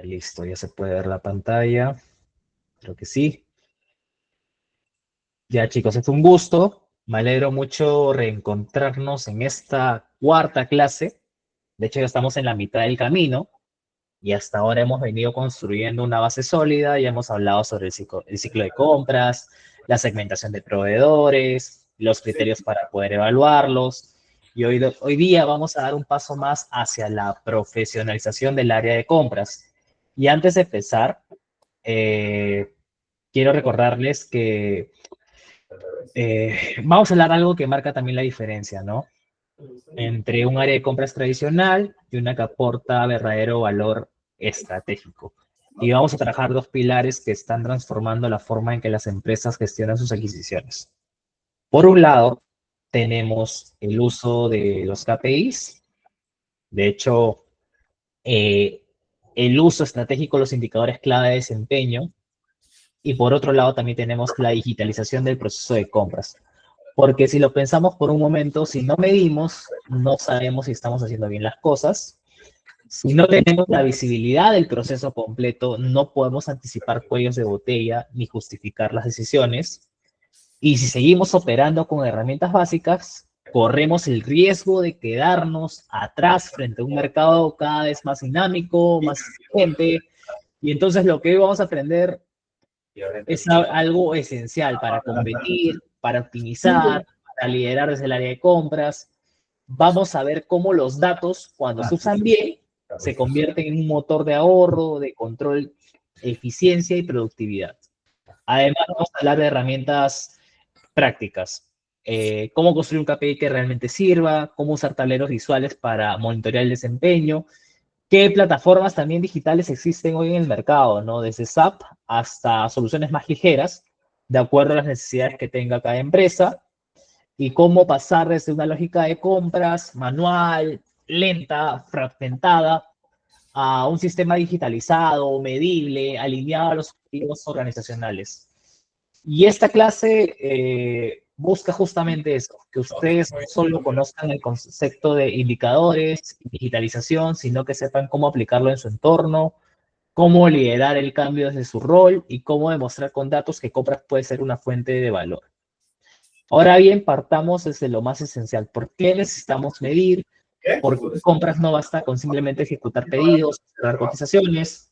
listo, ya se puede ver la pantalla. Creo que sí. Ya, chicos, es un gusto. Me alegro mucho reencontrarnos en esta cuarta clase. De hecho, ya estamos en la mitad del camino y hasta ahora hemos venido construyendo una base sólida. Ya hemos hablado sobre el ciclo de compras, la segmentación de proveedores, los criterios para poder evaluarlos. Y hoy día vamos a dar un paso más hacia la profesionalización del área de compras. Y antes de empezar, eh, quiero recordarles que vamos a hablar de algo que marca también la diferencia, ¿no? Entre un área de compras tradicional y una que aporta verdadero valor estratégico. Y vamos a trabajar dos pilares que están transformando la forma en que las empresas gestionan sus adquisiciones. Por un lado, tenemos el uso de los KPIs. De hecho, eh, el uso estratégico de los indicadores clave de desempeño. Y por otro lado, también tenemos la digitalización del proceso de compras. Porque si lo pensamos por un momento, si no medimos, no sabemos si estamos haciendo bien las cosas. Si no tenemos la visibilidad del proceso completo, no podemos anticipar cuellos de botella ni justificar las decisiones. Y si seguimos operando con herramientas básicas, corremos el riesgo de quedarnos atrás frente a un mercado cada vez más dinámico, más exigente. Y entonces lo que hoy vamos a aprender es algo esencial para competir, para optimizar, para liderar desde el área de compras. Vamos a ver cómo los datos, cuando se usan bien, se convierten en un motor de ahorro, de control, eficiencia y productividad. Además, vamos a hablar de herramientas prácticas. Cómo construir un KPI que realmente sirva, cómo usar tableros visuales para monitorear el desempeño, qué plataformas también digitales existen hoy en el mercado, ¿no? Desde SAP hasta soluciones más ligeras, de acuerdo a las necesidades que tenga cada empresa, y cómo pasar desde una lógica de compras manual, lenta, fragmentada, a un sistema digitalizado, medible, alineado a los objetivos organizacionales. Y esta clase busca justamente eso, que ustedes no solo conozcan el concepto de indicadores, digitalización, sino que sepan cómo aplicarlo en su entorno, cómo liderar el cambio desde su rol y cómo demostrar con datos que compras puede ser una fuente de valor. Ahora bien, partamos desde lo más esencial. ¿Por qué necesitamos medir? ¿Por qué compras no basta con simplemente ejecutar pedidos, cerrar cotizaciones?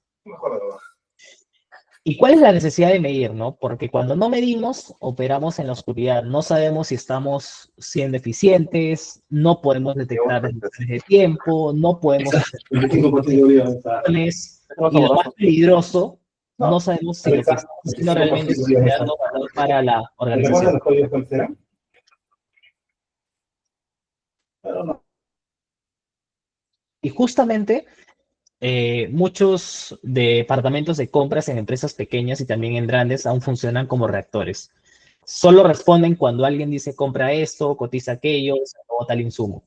¿Y cuál es la necesidad de medir, no? Porque cuando no medimos, operamos en la oscuridad. No sabemos si estamos siendo eficientes, no podemos detectar reducciones de tiempo, no podemos hacer acciones, y lo más peligroso, no sabemos si lo que estamos haciendo realmente está creando valor para la organización. Y justamente muchos departamentos de compras en empresas pequeñas y también en grandes aún funcionan como reactores. Solo responden cuando alguien dice compra esto, cotiza aquello, se acabó tal insumo.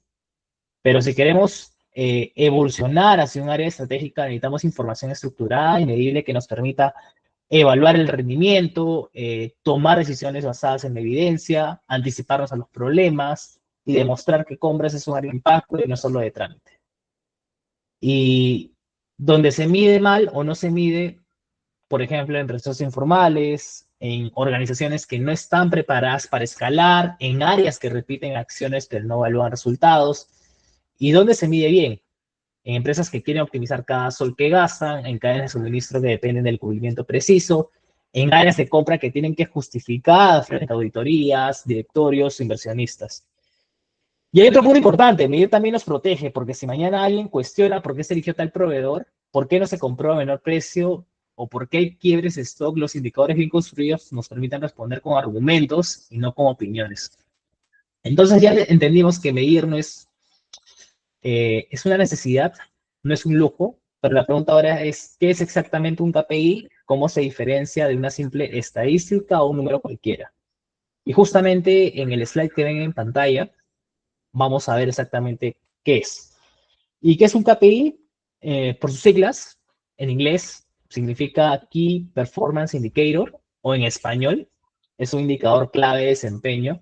Pero si queremos evolucionar hacia un área estratégica, necesitamos información estructurada y medible que nos permita evaluar el rendimiento, tomar decisiones basadas en la evidencia, anticiparnos a los problemas y demostrar que compras es un área de impacto y no solo de trámite. Y donde se mide mal o no se mide, por ejemplo, en procesos informales, en organizaciones que no están preparadas para escalar, en áreas que repiten acciones pero no evalúan resultados, y donde se mide bien, en empresas que quieren optimizar cada sol que gastan, en cadenas de suministro que dependen del cubrimiento preciso, en áreas de compra que tienen que justificar frente a auditorías, directorios, inversionistas. Y hay otro punto importante, medir también nos protege, porque si mañana alguien cuestiona por qué se eligió tal proveedor, por qué no se compró a menor precio, o por qué hay quiebres de stock, los indicadores bien construidos nos permiten responder con argumentos y no con opiniones. Entonces ya entendimos que medir no es una necesidad, no es un lujo, pero la pregunta ahora es, ¿qué es exactamente un KPI? ¿Cómo se diferencia de una simple estadística o un número cualquiera? Y justamente en el slide que ven en pantalla, vamos a ver exactamente qué es. ¿Y qué es un KPI? Por sus siglas, en inglés significa Key Performance Indicator, o en español es un indicador clave de desempeño.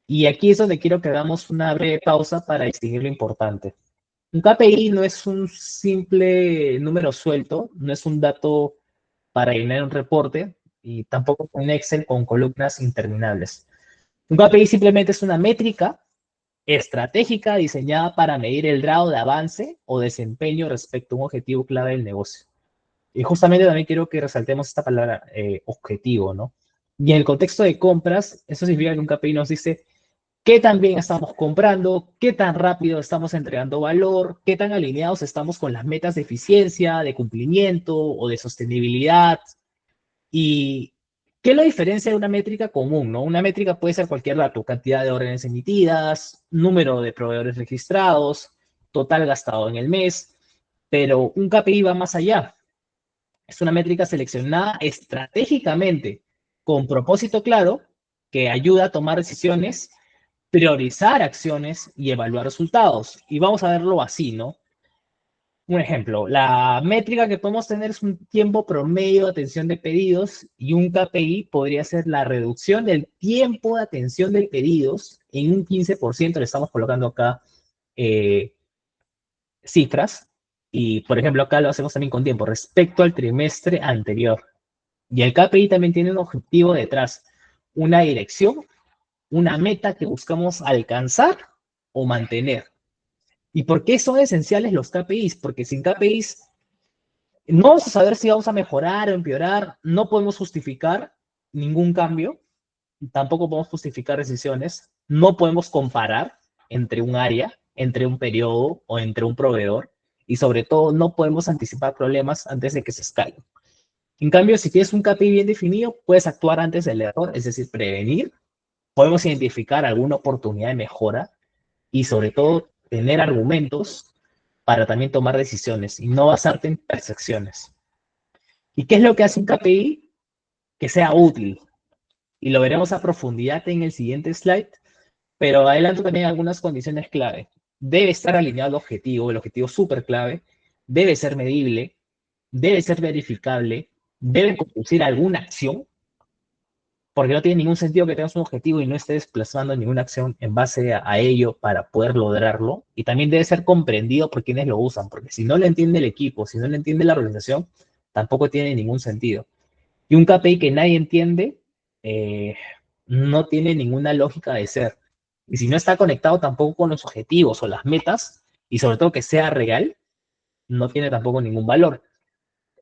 Y aquí es donde quiero que hagamos una breve pausa para distinguir lo importante. Un KPI no es un simple número suelto, no es un dato para llenar un reporte y tampoco un Excel con columnas interminables. Un KPI simplemente es una métrica estratégica diseñada para medir el grado de avance o desempeño respecto a un objetivo clave del negocio. Y justamente también quiero que resaltemos esta palabra objetivo, ¿no? Y en el contexto de compras, eso significa que un KPI nos dice qué tan bien estamos comprando, qué tan rápido estamos entregando valor, qué tan alineados estamos con las metas de eficiencia, de cumplimiento o de sostenibilidad. ¿Y qué es la diferencia de una métrica común, no? Una métrica puede ser cualquier dato, cantidad de órdenes emitidas, número de proveedores registrados, total gastado en el mes, pero un KPI va más allá. Es una métrica seleccionada estratégicamente, con propósito claro, que ayuda a tomar decisiones, priorizar acciones y evaluar resultados. Y vamos a verlo así, ¿no? Un ejemplo, la métrica que podemos tener es un tiempo promedio de atención de pedidos y un KPI podría ser la reducción del tiempo de atención de pedidos en un 15%. Le estamos colocando acá eh, cifras y, por ejemplo, acá lo hacemos también con tiempo respecto al trimestre anterior. Y el KPI también tiene un objetivo detrás, una dirección, una meta que buscamos alcanzar o mantener. ¿Y por qué son esenciales los KPIs? Porque sin KPIs no vamos a saber si vamos a mejorar o empeorar, no podemos justificar ningún cambio, tampoco podemos justificar decisiones, no podemos comparar entre un área, entre un periodo o entre un proveedor y sobre todo no podemos anticipar problemas antes de que se escalen. En cambio, si tienes un KPI bien definido, puedes actuar antes del error, es decir, prevenir, podemos identificar alguna oportunidad de mejora y sobre todo tener argumentos para también tomar decisiones y no basarte en percepciones. ¿Y qué es lo que hace un KPI? Que sea útil. Y lo veremos a profundidad en el siguiente slide, pero adelanto también algunas condiciones clave. Debe estar alineado al objetivo, el objetivo súper clave, debe ser medible, debe ser verificable, debe conducir a alguna acción, porque no tiene ningún sentido que tengas un objetivo y no estés desplazando ninguna acción en base a ello para poder lograrlo. Y también debe ser comprendido por quienes lo usan, porque si no lo entiende el equipo, si no lo entiende la organización, tampoco tiene ningún sentido. Y un KPI que nadie entiende eh, no tiene ninguna lógica de ser. Y si no está conectado tampoco con los objetivos o las metas, y sobre todo que sea real, no tiene tampoco ningún valor.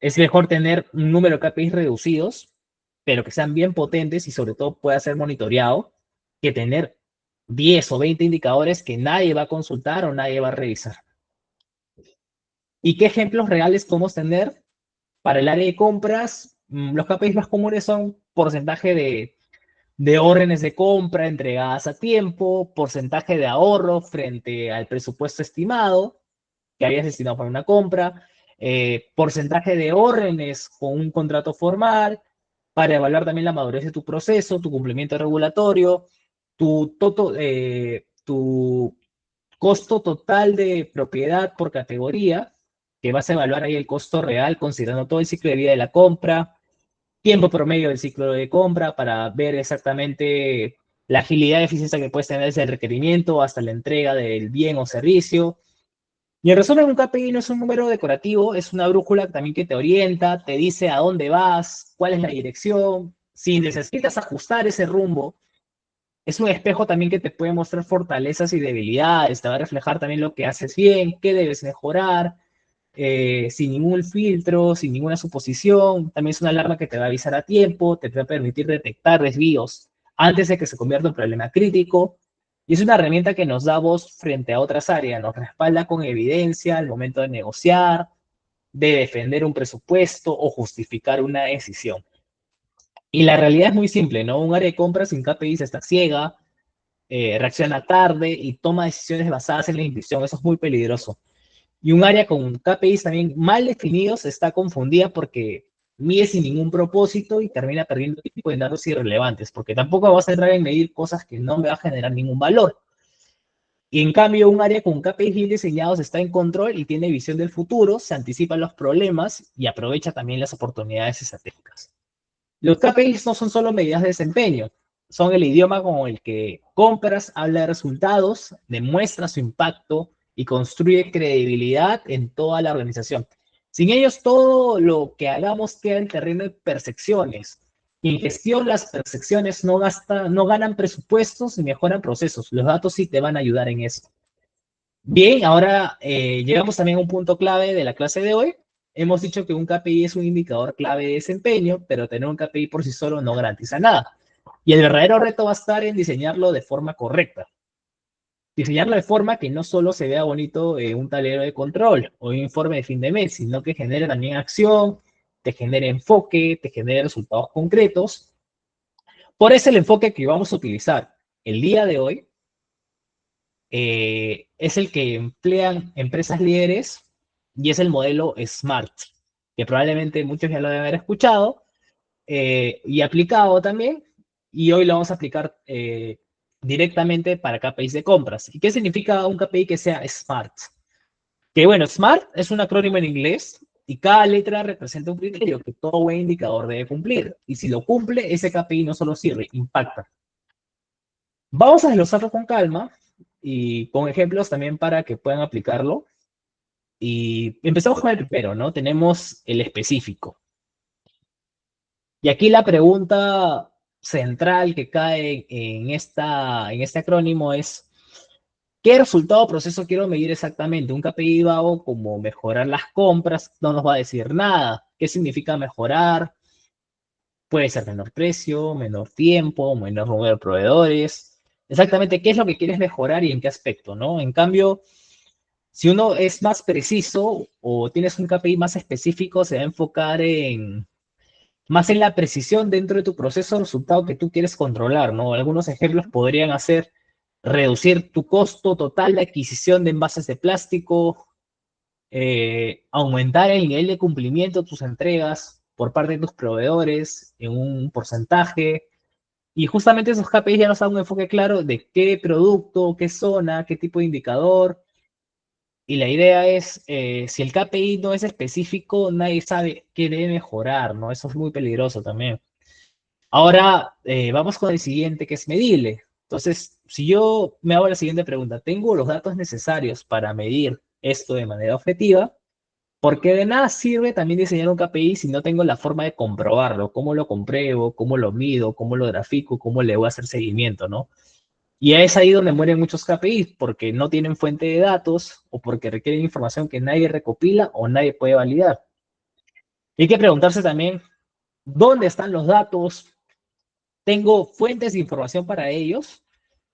Es mejor tener un número de KPIs reducidos, pero que sean bien potentes y sobre todo pueda ser monitoreado, que tener 10 o 20 indicadores que nadie va a consultar o nadie va a revisar. ¿Y qué ejemplos reales podemos tener para el área de compras? Los KPIs más comunes son porcentaje de órdenes de compra entregadas a tiempo, porcentaje de ahorro frente al presupuesto estimado que habías destinado para una compra, porcentaje de órdenes con un contrato formal, para evaluar también la madurez de tu proceso, tu cumplimiento regulatorio, tu costo total de propiedad por categoría, que vas a evaluar ahí el costo real considerando todo el ciclo de vida de la compra, tiempo promedio del ciclo de compra para ver exactamente la agilidad y eficiencia que puedes tener desde el requerimiento hasta la entrega del bien o servicio. Y en resumen, un KPI no es un número decorativo, es una brújula también que te orienta, te dice a dónde vas, cuál es la dirección. Si necesitas ajustar ese rumbo, es un espejo también que te puede mostrar fortalezas y debilidades, te va a reflejar también lo que haces bien, qué debes mejorar, sin ningún filtro, sin ninguna suposición. También es una alarma que te va a avisar a tiempo, te va a permitir detectar desvíos antes de que se convierta en problema crítico. Y es una herramienta que nos da voz frente a otras áreas, nos respalda con evidencia al momento de negociar, de defender un presupuesto o justificar una decisión. Y la realidad es muy simple, ¿no? Un área de compras sin KPIs está ciega, reacciona tarde y toma decisiones basadas en la intuición. Eso es muy peligroso. Y un área con KPIs también mal definidos está confundida porque mide sin ningún propósito y termina perdiendo tiempo en datos irrelevantes, porque tampoco vas a entrar en medir cosas que no me va a generar ningún valor. Y en cambio, un área con KPIs bien diseñados está en control y tiene visión del futuro, se anticipan los problemas y aprovecha también las oportunidades estratégicas. Los KPIs no son solo medidas de desempeño, son el idioma con el que compras, habla de resultados, demuestra su impacto y construye credibilidad en toda la organización. Sin ellos, todo lo que hagamos queda en terreno de percepciones. Y en gestión, las percepciones no ganan presupuestos ni mejoran procesos. Los datos sí te van a ayudar en eso. Bien, ahora llegamos también a un punto clave de la clase de hoy. Hemos dicho que un KPI es un indicador clave de desempeño, pero tener un KPI por sí solo no garantiza nada. Y el verdadero reto va a estar en diseñarlo de forma correcta. Diseñarlo de forma que no solo se vea bonito un tablero de control o un informe de fin de mes, sino que genere también acción, te genere enfoque, te genere resultados concretos. Por eso el enfoque que vamos a utilizar el día de hoy es el que emplean empresas líderes y es el modelo SMART, que probablemente muchos ya lo deben haber escuchado y aplicado también, y hoy lo vamos a aplicar directamente para KPIs de compras. ¿Y qué significa un KPI que sea SMART? Que bueno, SMART es un acrónimo en inglés y cada letra representa un criterio que todo buen indicador debe cumplir. Y si lo cumple, ese KPI no solo sirve, impacta. Vamos a desglosarlo con calma y con ejemplos también para que puedan aplicarlo. Y empezamos con el primero, ¿no? Tenemos el específico. Y aquí la pregunta central que cae en este acrónimo es, ¿qué resultado o proceso quiero medir exactamente? Un KPI vago como mejorar las compras no nos va a decir nada. ¿Qué significa mejorar? Puede ser menor precio, menor tiempo, menor número de proveedores. Exactamente qué es lo que quieres mejorar y en qué aspecto, ¿no? En cambio, si uno es más preciso o tienes un KPI más específico, se va a enfocar más en la precisión dentro de tu proceso de resultado que tú quieres controlar, ¿no? Algunos ejemplos podrían ser reducir tu costo total de adquisición de envases de plástico, aumentar el nivel de cumplimiento de tus entregas por parte de tus proveedores en un porcentaje. Y justamente esos KPIs ya nos dan un enfoque claro de qué producto, qué zona, qué tipo de indicador. Y la idea es, si el KPI no es específico, nadie sabe qué debe mejorar, ¿no? Eso es muy peligroso también. Ahora vamos con el siguiente, que es medible. Entonces, si yo me hago la siguiente pregunta, ¿tengo los datos necesarios para medir esto de manera objetiva? Porque de nada sirve también diseñar un KPI si no tengo la forma de comprobarlo, cómo lo compruebo, cómo lo mido, cómo lo grafico, cómo le voy a hacer seguimiento, ¿no? Y es ahí donde mueren muchos KPIs, porque no tienen fuente de datos o porque requieren información que nadie recopila o nadie puede validar. Hay que preguntarse también, ¿dónde están los datos? ¿Tengo fuentes de información para ellos?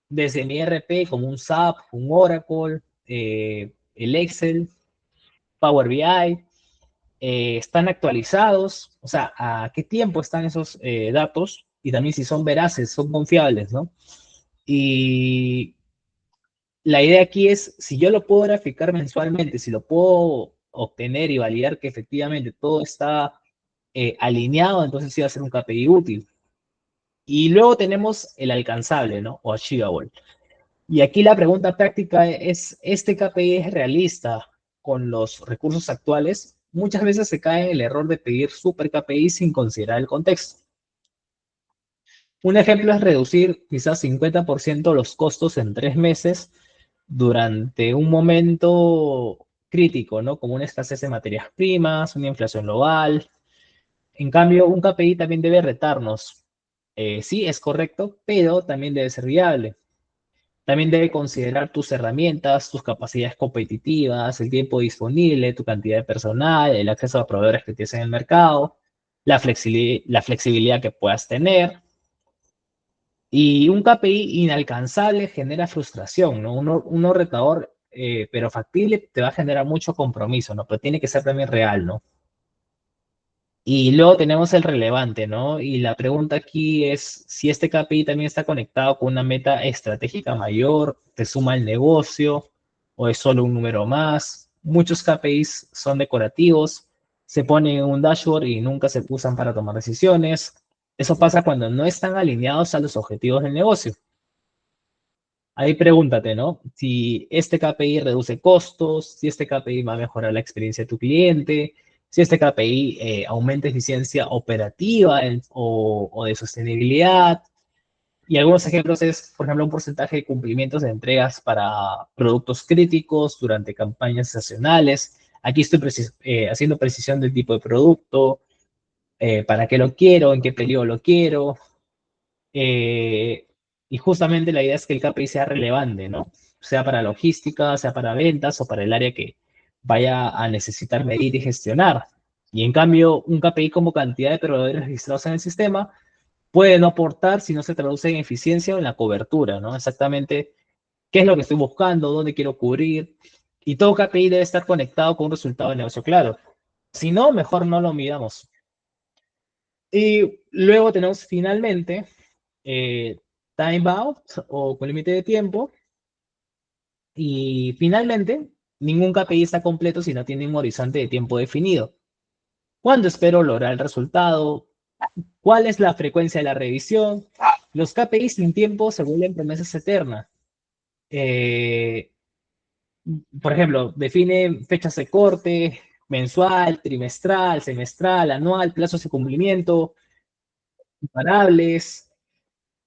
Desde mi ERP, como un SAP, un Oracle, el Excel, Power BI, están actualizados, o sea, a qué tiempo están esos datos y también si son veraces, son confiables, ¿no? Y la idea aquí es, si yo lo puedo graficar mensualmente, si lo puedo obtener y validar que efectivamente todo está alineado, entonces sí va a ser un KPI útil. Y luego tenemos el alcanzable, ¿no? O achievable. Y aquí la pregunta práctica es, ¿este KPI es realista con los recursos actuales? Muchas veces se cae en el error de pedir super KPI sin considerar el contexto. Un ejemplo es reducir quizás 50% los costos en 3 meses durante un momento crítico, ¿no? Como una escasez de materias primas, una inflación global. En cambio, un KPI también debe retarnos. Sí, es correcto, pero también debe ser viable. También debe considerar tus herramientas, tus capacidades competitivas, el tiempo disponible, tu cantidad de personal, el acceso a proveedores que tienes en el mercado, la flexibilidad que puedas tener. Y un KPI inalcanzable genera frustración, ¿no? Uno retador, pero factible, te va a generar mucho compromiso, ¿no? Pero tiene que ser también real, ¿no? Y luego tenemos el relevante, ¿no? Y la pregunta aquí es si este KPI también está conectado con una meta estratégica mayor, te suma el negocio o es solo un número más. Muchos KPIs son decorativos, se ponen en un dashboard y nunca se usan para tomar decisiones. Eso pasa cuando no están alineados a los objetivos del negocio. Ahí pregúntate, ¿no? Si este KPI reduce costos, si este KPI va a mejorar la experiencia de tu cliente, si este KPI aumenta eficiencia operativa o de sostenibilidad. Y algunos ejemplos es, por ejemplo, un porcentaje de cumplimientos de entregas para productos críticos durante campañas estacionales. Aquí estoy haciendo precisión del tipo de producto, para qué lo quiero, en qué periodo lo quiero. eh, y justamente la idea es que el KPI sea relevante, ¿no? Sea para logística, sea para ventas o para el área que vaya a necesitar medir y gestionar. Y en cambio, un KPI como cantidad de proveedores registrados en el sistema puede no aportar si no se traduce en eficiencia o en la cobertura, ¿no? Exactamente qué es lo que estoy buscando, dónde quiero cubrir. Y todo KPI debe estar conectado con un resultado de negocio claro. Si no, mejor no lo midamos. Y luego tenemos finalmente eh, time bound o con límite de tiempo. Y finalmente, ningún KPI está completo si no tiene un horizonte de tiempo definido. ¿Cuándo espero lograr el resultado? ¿Cuál es la frecuencia de la revisión? Los KPIs sin tiempo se vuelven promesas eternas. Eh, por ejemplo, define fechas de corte, mensual, trimestral, semestral, anual, plazos de cumplimiento, imparables.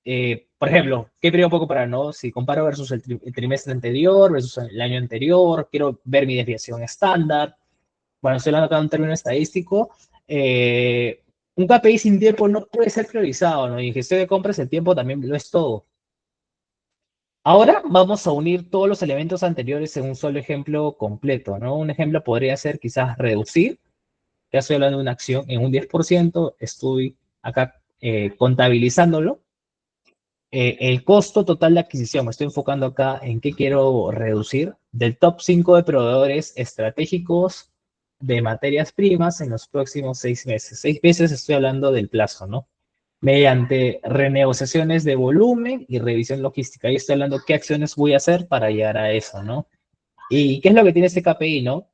Por ejemplo, ¿qué periodo puedo comparar, no? Si comparo versus el trimestre anterior, versus el año anterior, quiero ver mi desviación estándar. Bueno, estoy hablando acá de un término estadístico. Eh, un KPI sin tiempo no puede ser priorizado, ¿no? Y en gestión de compras el tiempo también lo es todo. Ahora vamos a unir todos los elementos anteriores en un solo ejemplo completo, ¿no? Un ejemplo podría ser quizás reducir, ya estoy hablando de una acción en un 10%, estoy acá contabilizándolo. El costo total de adquisición, me estoy enfocando acá en qué quiero reducir del top 5 de proveedores estratégicos de materias primas en los próximos 6 meses. 6 meses estoy hablando del plazo, ¿no? Mediante renegociaciones de volumen y revisión logística. Ahí estoy hablando qué acciones voy a hacer para llegar a eso, ¿no? ¿Y qué es lo que tiene este KPI, no?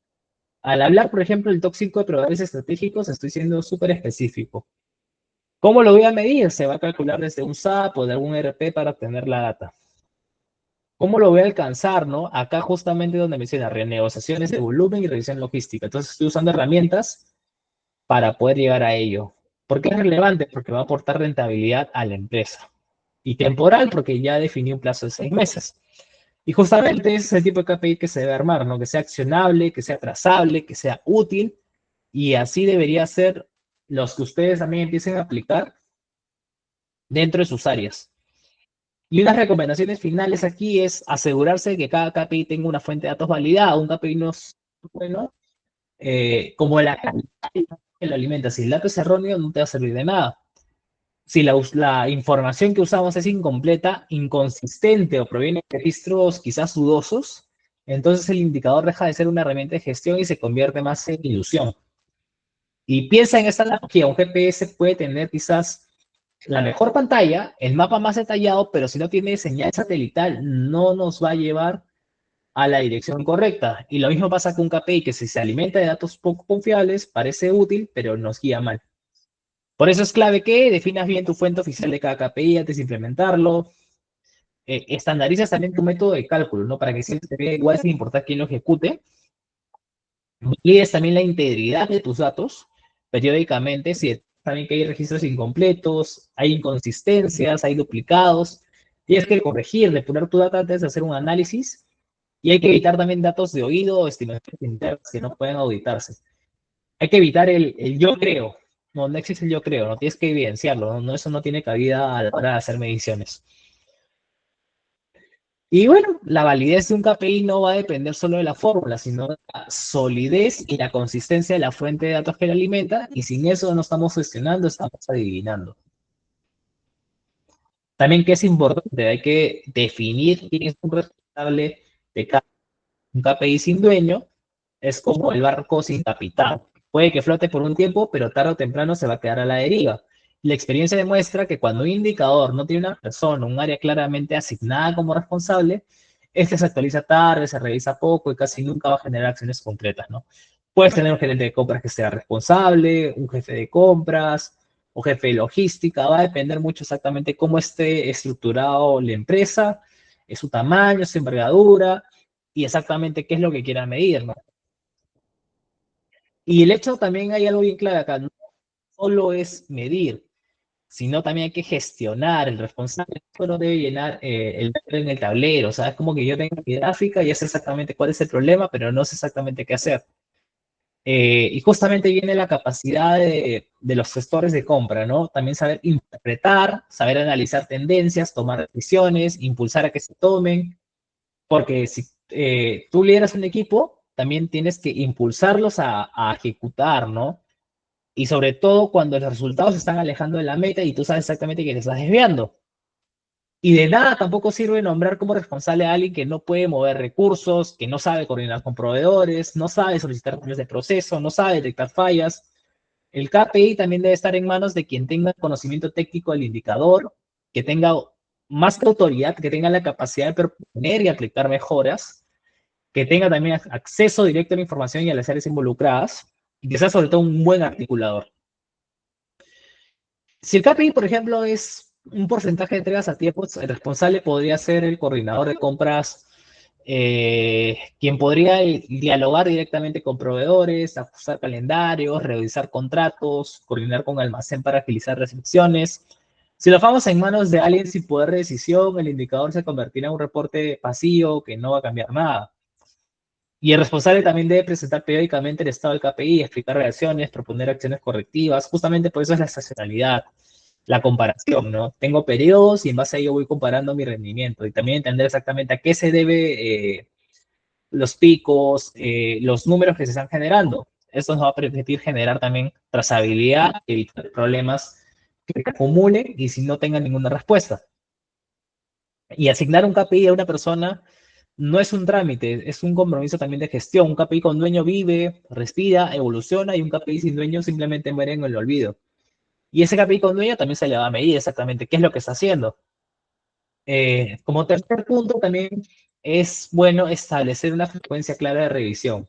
Al hablar, por ejemplo, del top 5 de proveedores estratégicos, estoy siendo súper específico. ¿Cómo lo voy a medir? Se va a calcular desde un SAP o de algún ERP para obtener la data. ¿Cómo lo voy a alcanzar, no? Acá justamente donde menciona renegociaciones de volumen y revisión logística. Entonces estoy usando herramientas para poder llegar a ello. ¿Por qué es relevante? Porque va a aportar rentabilidad a la empresa. Y temporal, porque ya definí un plazo de 6 meses. Y justamente ese es el tipo de KPI que se debe armar, ¿no? Que sea accionable, que sea trazable, que sea útil. Y así debería ser los que ustedes también empiecen a aplicar dentro de sus áreas. Y unas recomendaciones finales aquí es asegurarse de que cada KPI tenga una fuente de datos validada. Un KPI no es bueno, como la calidad que lo alimenta. Si el dato es erróneo, no te va a servir de nada. Si la información que usamos es incompleta, inconsistente o proviene de registros quizás dudosos, entonces el indicador deja de ser una herramienta de gestión y se convierte más en ilusión. Y piensa en esta analogía, un GPS puede tener quizás la mejor pantalla, el mapa más detallado, pero si no tiene señal satelital, no nos va a llevar a la dirección correcta. Y lo mismo pasa con un KPI, que si se alimenta de datos poco confiables, parece útil, pero nos guía mal. Por eso es clave que definas bien tu fuente oficial de cada KPI antes de implementarlo. Estandarizas también tu método de cálculo, ¿no? Para que siempre se vea igual sin importar quién lo ejecute. Mides también la integridad de tus datos periódicamente, si también que hay registros incompletos, hay inconsistencias, hay duplicados, tienes que corregir, depurar tu data antes de hacer un análisis y hay que evitar también datos de oído o estimaciones internas que no pueden auditarse. Hay que evitar el yo creo, no existe el yo creo, no tienes que evidenciarlo, ¿no? Eso no tiene cabida a la hora de hacer mediciones. Y bueno, la validez de un KPI no va a depender solo de la fórmula, sino de la solidez y la consistencia de la fuente de datos que la alimenta, y sin eso no estamos gestionando, estamos adivinando. También que es importante, hay que definir quién es un responsable de cada un KPI sin dueño, es como el barco sin capitán. Puede que flote por un tiempo, pero tarde o temprano se va a quedar a la deriva. La experiencia demuestra que cuando un indicador no tiene una persona, un área claramente asignada como responsable, este se actualiza tarde, se revisa poco y casi nunca va a generar acciones concretas, ¿no? Puedes tener un gerente de compras que sea responsable, un jefe de compras o jefe de logística, va a depender mucho exactamente cómo esté estructurado la empresa, su tamaño, su envergadura y exactamente qué es lo que quiera medir, ¿no? Y el hecho también hay algo bien clave acá, no solo es medir, sino también hay que gestionar. El responsable solo debe llenar el en el tablero. O sea, es como que yo tengo mi gráfica y sé exactamente cuál es el problema, pero no sé exactamente qué hacer. Y justamente viene la capacidad de los gestores de compra, ¿no? También saber interpretar, saber analizar tendencias, tomar decisiones, impulsar a que se tomen, porque si tú lideras un equipo, también tienes que impulsarlos a ejecutar, ¿no? Y sobre todo cuando los resultados se están alejando de la meta y tú sabes exactamente que te estás desviando. Y de nada tampoco sirve nombrar como responsable a alguien que no puede mover recursos, que no sabe coordinar con proveedores, no sabe solicitar cambios de proceso, no sabe detectar fallas. El KPI también debe estar en manos de quien tenga conocimiento técnico del indicador, que tenga más que autoridad, que tenga la capacidad de proponer y aplicar mejoras, que tenga también acceso directo a la información y a las áreas involucradas, y que sea sobre todo un buen articulador. Si el KPI, por ejemplo, es un porcentaje de entregas a tiempo, el responsable podría ser el coordinador de compras, quien podría dialogar directamente con proveedores, ajustar calendarios, revisar contratos, coordinar con almacén para agilizar recepciones. Si lo dejamos en manos de alguien sin poder de decisión, el indicador se convertirá en un reporte vacío que no va a cambiar nada. Y el responsable también debe presentar periódicamente el estado del KPI, explicar reacciones, proponer acciones correctivas. Justamente por eso es la estacionalidad, la comparación, ¿no? Tengo periodos y en base a ello voy comparando mi rendimiento y también entender exactamente a qué se debe los picos, los números que se están generando. Esto nos va a permitir generar también trazabilidad, evitar problemas que se acumulen y si no tengan ninguna respuesta. Y asignar un KPI a una persona no es un trámite, es un compromiso también de gestión. Un KPI con dueño vive, respira, evoluciona y un KPI sin dueño simplemente muere en el olvido. Y ese KPI con dueño también se le va a medir exactamente qué es lo que está haciendo. Como tercer punto, también es bueno establecer una frecuencia clara de revisión.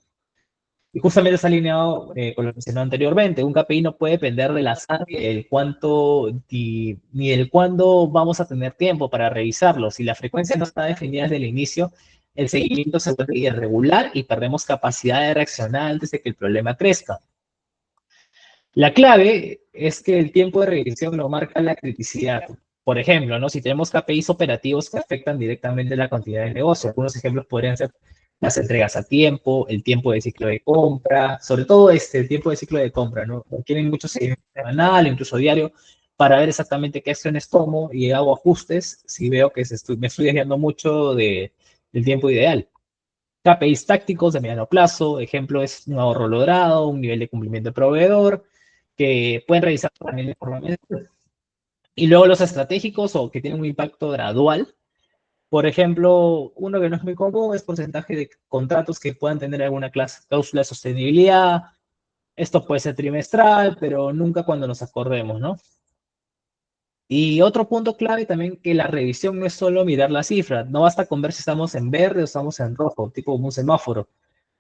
Y justamente está alineado con lo mencionado anteriormente. Un KPI no puede depender del azar ni del cuánto ni del cuándo vamos a tener tiempo para revisarlo. Si la frecuencia no está definida desde el inicio, el seguimiento se vuelve irregular y perdemos capacidad de reaccionar antes de que el problema crezca. La clave es que el tiempo de revisión lo marca la criticidad. Por ejemplo, ¿no? Si tenemos KPIs operativos que afectan directamente la cantidad de negocio, algunos ejemplos podrían ser las entregas a tiempo, el tiempo de ciclo de compra, sobre todo el tiempo de ciclo de compra, ¿no? Requieren mucho seguimiento semanal, incluso diario, para ver exactamente qué acciones tomo y hago ajustes si veo que me estoy desviando mucho del tiempo ideal. KPIs tácticos de mediano plazo, ejemplo es un ahorro logrado, un nivel de cumplimiento de proveedor, que pueden revisar también de forma mensual. Y luego los estratégicos o que tienen un impacto gradual. Por ejemplo, uno que no es muy común es porcentaje de contratos que puedan tener alguna cláusula de sostenibilidad. Esto puede ser trimestral, pero nunca cuando nos acordemos, ¿no? Y otro punto clave también que la revisión no es solo mirar la cifra, no basta con ver si estamos en verde o estamos en rojo, tipo como un semáforo.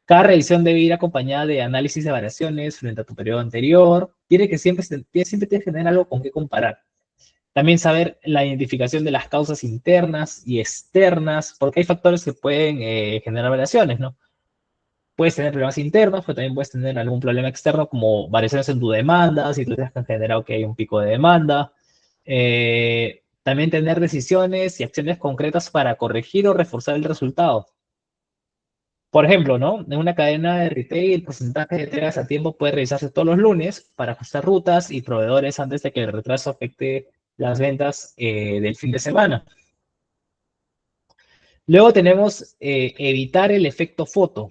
Cada revisión debe ir acompañada de análisis de variaciones frente a tu periodo anterior. Siempre tienes que tener algo con qué comparar. También saber la identificación de las causas internas y externas, porque hay factores que pueden generar variaciones, ¿no? Puedes tener problemas internos, pero también puedes tener algún problema externo como variaciones en tu demanda, situaciones que han generado que hay un pico de demanda. También tener decisiones y acciones concretas para corregir o reforzar el resultado. Por ejemplo, ¿no? En una cadena de retail, el porcentaje de entregas a tiempo puede revisarse todos los lunes para ajustar rutas y proveedores antes de que el retraso afecte las ventas del fin de semana. Luego tenemos evitar el efecto foto.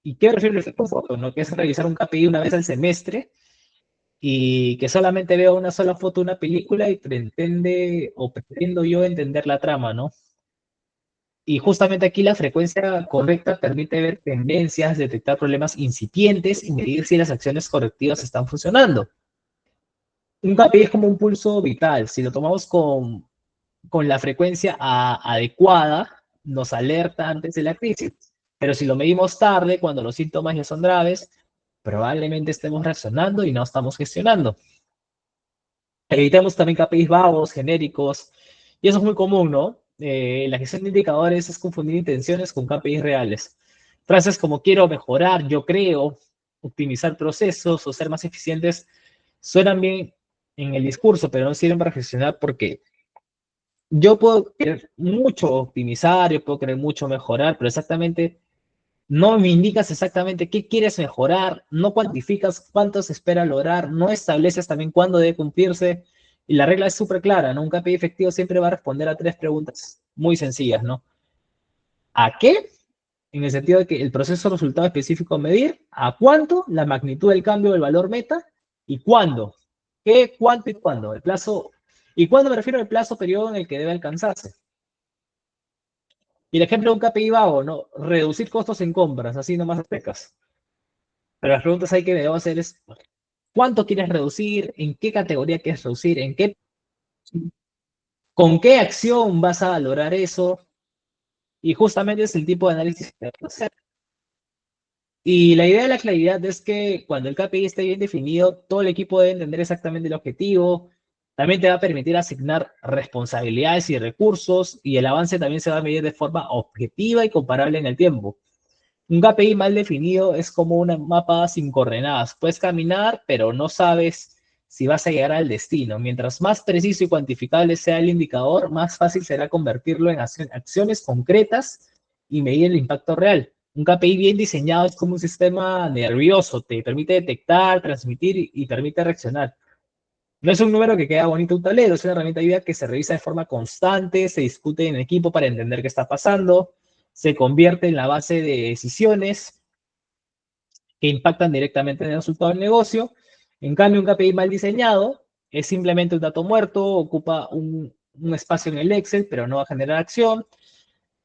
¿Y qué refiere el efecto foto? ¿No? Que es revisar un KPI una vez al semestre y que solamente veo una sola foto de una película y pretende o pretendo yo entender la trama, ¿no? Y justamente aquí la frecuencia correcta permite ver tendencias, detectar problemas incipientes y medir si las acciones correctivas están funcionando. Un KPI es como un pulso vital. Si lo tomamos con la frecuencia adecuada, nos alerta antes de la crisis. Pero si lo medimos tarde, cuando los síntomas ya son graves, probablemente estemos reaccionando y no estamos gestionando. Evitemos también KPIs vagos, genéricos, y eso es muy común, ¿no? La gestión de indicadores es confundir intenciones con KPIs reales. Frases como quiero mejorar, yo creo, optimizar procesos o ser más eficientes suenan bien, en el discurso, pero no sirven para gestionar porque yo puedo querer mucho optimizar, yo puedo querer mucho mejorar, pero exactamente no me indicas exactamente qué quieres mejorar, no cuantificas cuánto se espera lograr, no estableces también cuándo debe cumplirse. Y la regla es súper clara, ¿no? Un KPI efectivo siempre va a responder a tres preguntas muy sencillas, ¿no? ¿A qué? En el sentido de que el proceso resultado específico a medir, ¿a cuánto? La magnitud del cambio del valor meta, ¿y cuándo? ¿Qué, cuánto y cuándo? El plazo, ¿y cuándo me refiero al plazo periodo en el que debe alcanzarse? Y el ejemplo de un KPI vago, ¿no? Reducir costos en compras, así nomás a pecas. Pero las preguntas hay que debo hacer es, ¿cuánto quieres reducir? ¿En qué categoría quieres reducir? ¿Con qué acción vas a lograr eso? Y justamente es el tipo de análisis que hay que hacer. Y la idea de la claridad es que cuando el KPI esté bien definido, todo el equipo debe entender exactamente el objetivo. También te va a permitir asignar responsabilidades y recursos y el avance también se va a medir de forma objetiva y comparable en el tiempo. Un KPI mal definido es como un mapa sin coordenadas. Puedes caminar, pero no sabes si vas a llegar al destino. Mientras más preciso y cuantificable sea el indicador, más fácil será convertirlo en acciones concretas y medir el impacto real. Un KPI bien diseñado es como un sistema nervioso, te permite detectar, transmitir y permite reaccionar. No es un número que queda bonito en un tablero, es una herramienta de vida que se revisa de forma constante, se discute en equipo para entender qué está pasando, se convierte en la base de decisiones que impactan directamente en el resultado del negocio. En cambio, un KPI mal diseñado es simplemente un dato muerto, ocupa un espacio en el Excel, pero no va a generar acción.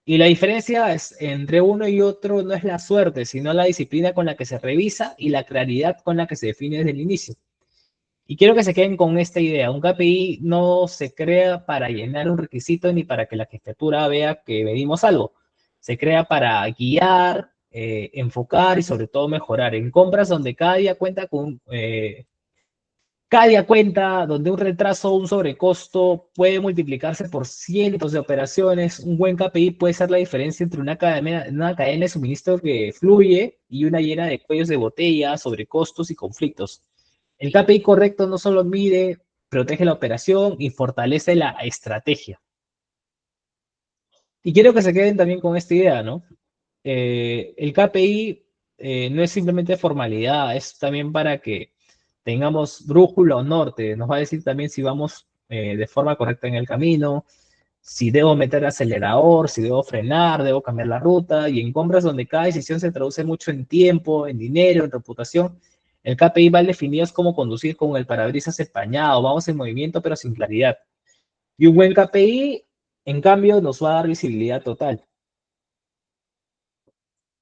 Y la diferencia es, entre uno y otro no es la suerte, sino la disciplina con la que se revisa y la claridad con la que se define desde el inicio. Y quiero que se queden con esta idea. Un KPI no se crea para llenar un requisito ni para que la jefatura vea que medimos algo. Se crea para guiar, enfocar y sobre todo mejorar. En compras donde cada día cuenta, donde un retraso o un sobrecosto puede multiplicarse por cientos de operaciones, un buen KPI puede ser la diferencia entre una cadena de suministro que fluye y una llena de cuellos de botella, sobrecostos y conflictos. El KPI correcto no solo mide, protege la operación y fortalece la estrategia. Y quiero que se queden también con esta idea, ¿no? El KPI no es simplemente formalidad, es también para que tengamos brújula o norte. Nos va a decir también si vamos de forma correcta en el camino, si debo meter acelerador, si debo frenar, debo cambiar la ruta. Y en compras donde cada decisión se traduce mucho en tiempo, en dinero, en reputación, el KPI va definido es cómo conducir con el parabrisas empañado, vamos en movimiento pero sin claridad. Y un buen KPI, en cambio, nos va a dar visibilidad total.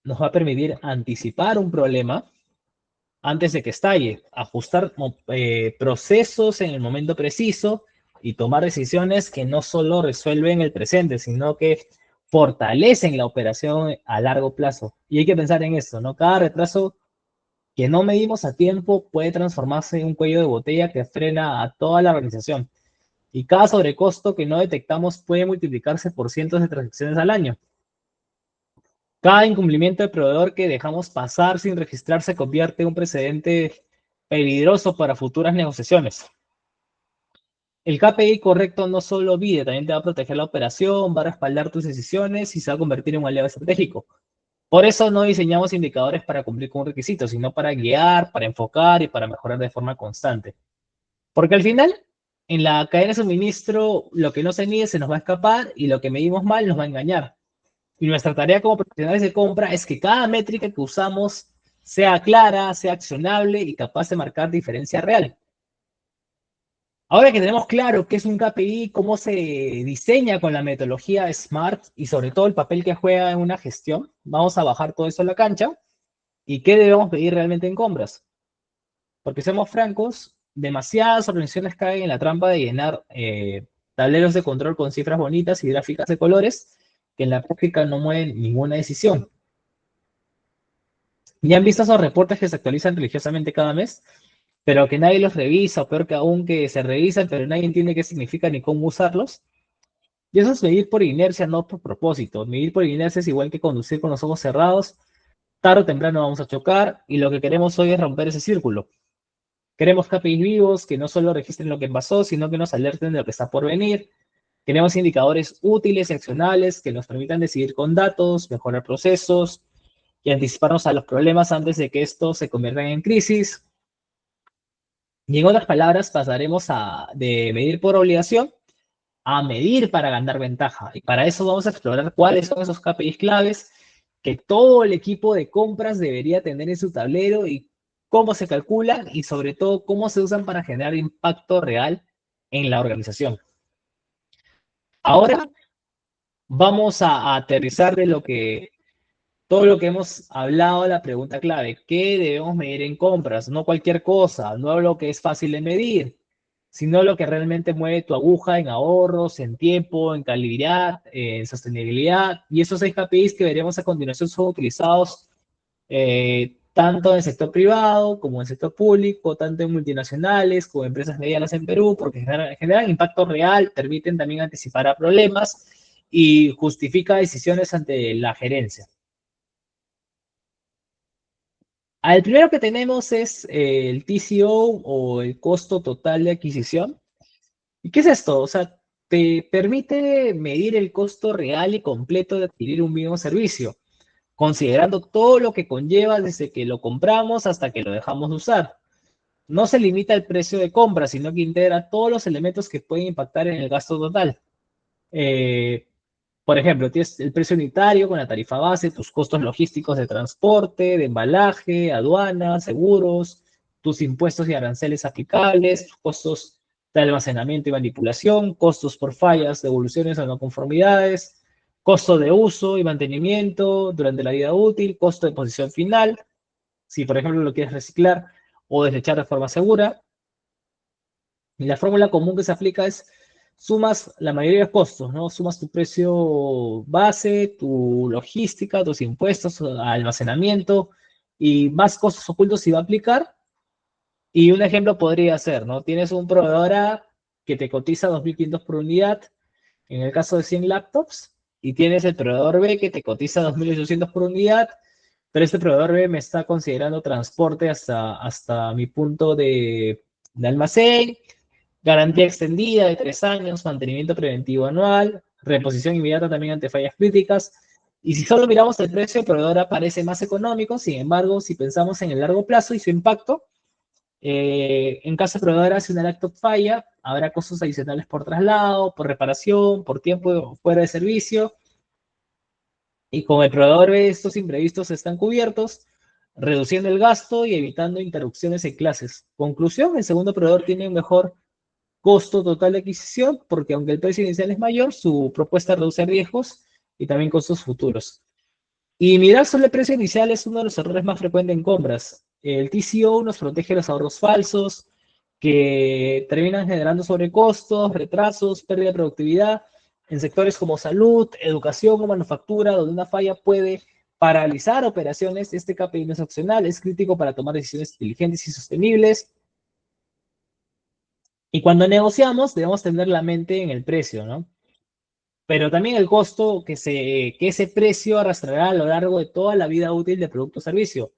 Nos va a permitir anticipar un problema antes de que estalle, ajustar procesos en el momento preciso y tomar decisiones que no solo resuelven el presente, sino que fortalecen la operación a largo plazo. Y hay que pensar en esto, ¿no? Cada retraso que no medimos a tiempo puede transformarse en un cuello de botella que frena a toda la organización. Y cada sobrecosto que no detectamos puede multiplicarse por cientos de transacciones al año. Cada incumplimiento de proveedor que dejamos pasar sin registrar se convierte en un precedente peligroso para futuras negociaciones. El KPI correcto no solo mide, también te va a proteger la operación, va a respaldar tus decisiones y se va a convertir en un aliado estratégico. Por eso no diseñamos indicadores para cumplir con un requisito, sino para guiar, para enfocar y para mejorar de forma constante. Porque al final, en la cadena de suministro, lo que no se mide se nos va a escapar y lo que medimos mal nos va a engañar. Y nuestra tarea como profesionales de compra es que cada métrica que usamos sea clara, sea accionable y capaz de marcar diferencia real. Ahora que tenemos claro qué es un KPI, cómo se diseña con la metodología SMART y sobre todo el papel que juega en una gestión, vamos a bajar todo eso a la cancha y qué debemos pedir realmente en compras. Porque seamos francos, demasiadas organizaciones caen en la trampa de llenar tableros de control con cifras bonitas y gráficas de colores que en la práctica no mueven ninguna decisión. ¿Ya han visto esos reportes que se actualizan religiosamente cada mes, pero que nadie los revisa, o peor que aún que se revisan, pero nadie entiende qué significan ni cómo usarlos? Y eso es medir por inercia, no por propósito. Medir por inercia es igual que conducir con los ojos cerrados. Tarde o temprano vamos a chocar y lo que queremos hoy es romper ese círculo. Queremos KPIs vivos que no solo registren lo que pasó, sino que nos alerten de lo que está por venir. Queremos indicadores útiles y accionables que nos permitan decidir con datos, mejorar procesos y anticiparnos a los problemas antes de que estos se conviertan en crisis. Y en otras palabras, pasaremos de medir por obligación a medir para ganar ventaja. Y para eso vamos a explorar cuáles son esos KPIs claves que todo el equipo de compras debería tener en su tablero y cómo se calculan y sobre todo cómo se usan para generar impacto real en la organización. Ahora vamos a aterrizar de todo lo que hemos hablado, la pregunta clave, ¿qué debemos medir en compras? No cualquier cosa, no lo que es fácil de medir, sino lo que realmente mueve tu aguja en ahorros, en tiempo, en calidad, en sostenibilidad. Y esos 6 KPIs que veremos a continuación son utilizados tanto en el sector privado como en el sector público, tanto en multinacionales como en empresas medianas en Perú, porque generan impacto real, permiten también anticipar a problemas y justifica decisiones ante la gerencia. El primero que tenemos es el TCO o el costo total de adquisición. ¿Y qué es esto? O sea, te permite medir el costo real y completo de adquirir un mismo servicio, considerando todo lo que conlleva desde que lo compramos hasta que lo dejamos de usar. No se limita al precio de compra, sino que integra todos los elementos que pueden impactar en el gasto total. Eh, por ejemplo, tienes el precio unitario con la tarifa base, tus costos logísticos de transporte, de embalaje, aduanas, seguros, tus impuestos y aranceles aplicables, tus costos de almacenamiento y manipulación, costos por fallas, devoluciones o no conformidades, costo de uso y mantenimiento durante la vida útil, costo de posición final, si por ejemplo lo quieres reciclar o desechar de forma segura. Y la fórmula común que se aplica es sumas la mayoría de los costos, ¿no? Sumas tu precio base, tu logística, tus impuestos, almacenamiento y más costos ocultos si va a aplicar. Y un ejemplo podría ser, ¿no? Tienes un proveedor A que te cotiza 2.500 por unidad, en el caso de 100 laptops, y tienes el proveedor B que te cotiza 2.800 por unidad, pero este proveedor B me está considerando transporte hasta mi punto de almacén, garantía extendida de 3 años, mantenimiento preventivo anual, reposición inmediata también ante fallas críticas. Y si solo miramos el precio, el proveedor aparece más económico. Sin embargo, si pensamos en el largo plazo y su impacto, en caso de proveedor, si una laptop falla, habrá costos adicionales por traslado, por reparación, por tiempo fuera de servicio. Y con el proveedor ve estos imprevistos están cubiertos, reduciendo el gasto y evitando interrupciones en clases. Conclusión, el segundo proveedor tiene un mejor costo total de adquisición, porque aunque el precio inicial es mayor, su propuesta reduce riesgos y también costos futuros. Y mirar solo el precio inicial es uno de los errores más frecuentes en compras. El TCO nos protege los ahorros falsos, que terminan generando sobrecostos, retrasos, pérdida de productividad en sectores como salud, educación o manufactura, donde una falla puede paralizar operaciones. Este KPI no es opcional, es crítico para tomar decisiones inteligentes y sostenibles. Y cuando negociamos, debemos tener la mente en el precio, ¿no? Pero también el costo que ese precio arrastrará a lo largo de toda la vida útil del producto o servicio.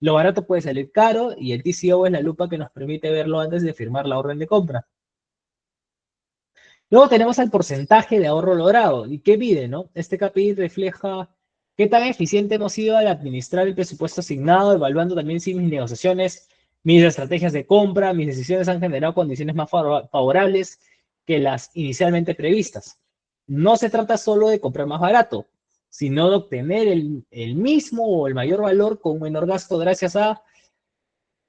Lo barato puede salir caro y el TCO es la lupa que nos permite verlo antes de firmar la orden de compra. Luego tenemos el porcentaje de ahorro logrado. ¿Y qué mide, no? Este KPI refleja qué tan eficiente hemos sido al administrar el presupuesto asignado, evaluando también si mis negociaciones, mis estrategias de compra, mis decisiones han generado condiciones más favorables que las inicialmente previstas. No se trata solo de comprar más barato, sino de obtener el mismo o el mayor valor con menor gasto gracias a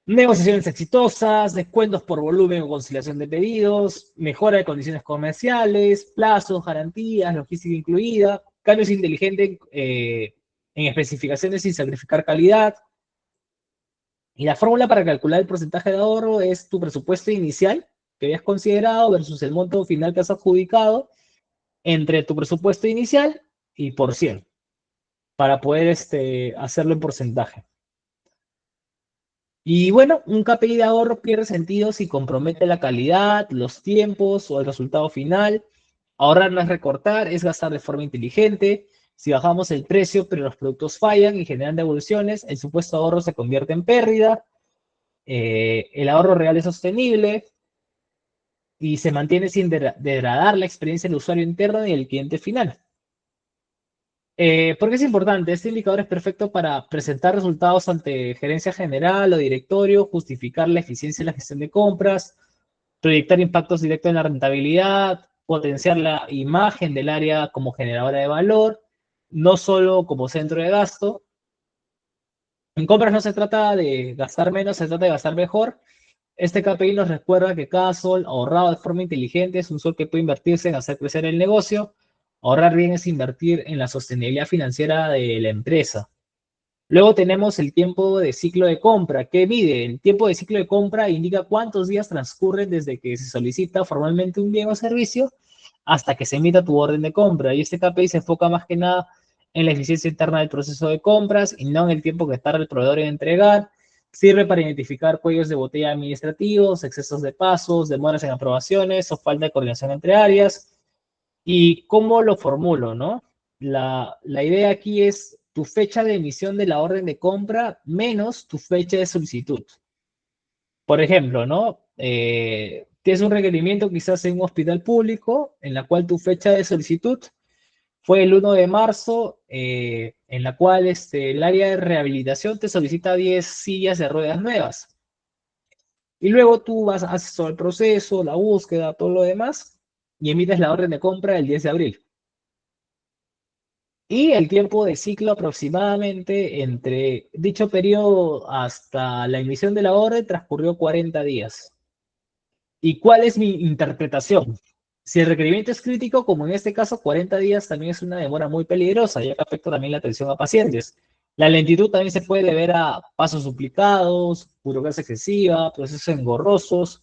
negociaciones exitosas, descuentos por volumen o conciliación de pedidos, mejora de condiciones comerciales, plazos, garantías, logística incluida, cambios inteligentes en especificaciones sin sacrificar calidad. Y la fórmula para calcular el porcentaje de ahorro es tu presupuesto inicial que habías considerado versus el monto final que has adjudicado entre tu presupuesto inicial y por 100 para poder hacerlo en porcentaje. Y bueno, un KPI de ahorro pierde sentido si compromete la calidad, los tiempos o el resultado final. Ahorrar no es recortar, es gastar de forma inteligente. Si bajamos el precio, pero los productos fallan y generan devoluciones, el supuesto ahorro se convierte en pérdida. el ahorro real es sostenible y se mantiene sin degradar la experiencia del usuario interno y del cliente final. ¿Por qué es importante? Este indicador es perfecto para presentar resultados ante gerencia general o directorio, justificar la eficiencia de la gestión de compras, proyectar impactos directos en la rentabilidad, potenciar la imagen del área como generadora de valor, no solo como centro de gasto. En compras no se trata de gastar menos, se trata de gastar mejor. Este KPI nos recuerda que cada sol ahorrado de forma inteligente es un sol que puede invertirse en hacer crecer el negocio. Ahorrar bien es invertir en la sostenibilidad financiera de la empresa. Luego tenemos el tiempo de ciclo de compra. ¿Qué mide? El tiempo de ciclo de compra indica cuántos días transcurren desde que se solicita formalmente un bien o servicio hasta que se emita tu orden de compra. Y este KPI se enfoca más que nada en la eficiencia interna del proceso de compras y no en el tiempo que tarda el proveedor en entregar. Sirve para identificar cuellos de botella administrativos, excesos de pasos, demoras en aprobaciones o falta de coordinación entre áreas. ¿Y cómo lo formulo, no? La idea aquí es tu fecha de emisión de la orden de compra menos tu fecha de solicitud. Por ejemplo, ¿no? Tienes un requerimiento quizás en un hospital público en la cual tu fecha de solicitud fue el 1 de marzo, en la cual el área de rehabilitación te solicita 10 sillas de ruedas nuevas. Y luego tú haces todo el proceso, la búsqueda, todo lo demás, y emites la orden de compra el 10 de abril. Y el tiempo de ciclo aproximadamente entre dicho periodo hasta la emisión de la orden transcurrió 40 días. ¿Y cuál es mi interpretación? Si el requerimiento es crítico, como en este caso, 40 días también es una demora muy peligrosa, ya que afecta también la atención a pacientes. La lentitud también se puede deber a pasos duplicados, burocracia excesiva, procesos engorrosos,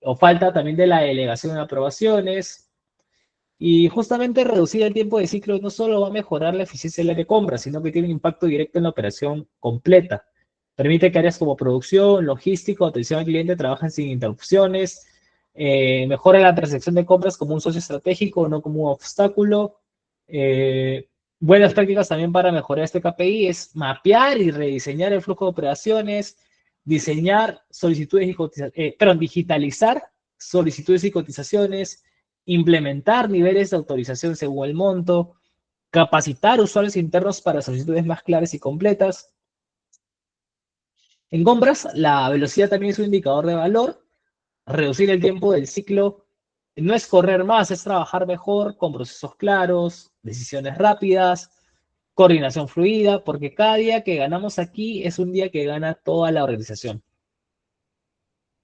o falta también de la delegación de aprobaciones. Y justamente reducir el tiempo de ciclo no solo va a mejorar la eficiencia del área de compra, sino que tiene un impacto directo en la operación completa. Permite que áreas como producción, logístico, atención al cliente trabajen sin interrupciones, mejora la transacción de compras como un socio estratégico, no como un obstáculo. Eh, Buenas prácticas también para mejorar este KPI es mapear y rediseñar el flujo de operaciones, diseñar solicitudes y digitalizar solicitudes y cotizaciones, implementar niveles de autorización según el monto, capacitar usuarios internos para solicitudes más claras y completas. En compras, la velocidad también es un indicador de valor. Reducir el tiempo del ciclo no es correr más, es trabajar mejor con procesos claros, decisiones rápidas, coordinación fluida, porque cada día que ganamos aquí es un día que gana toda la organización.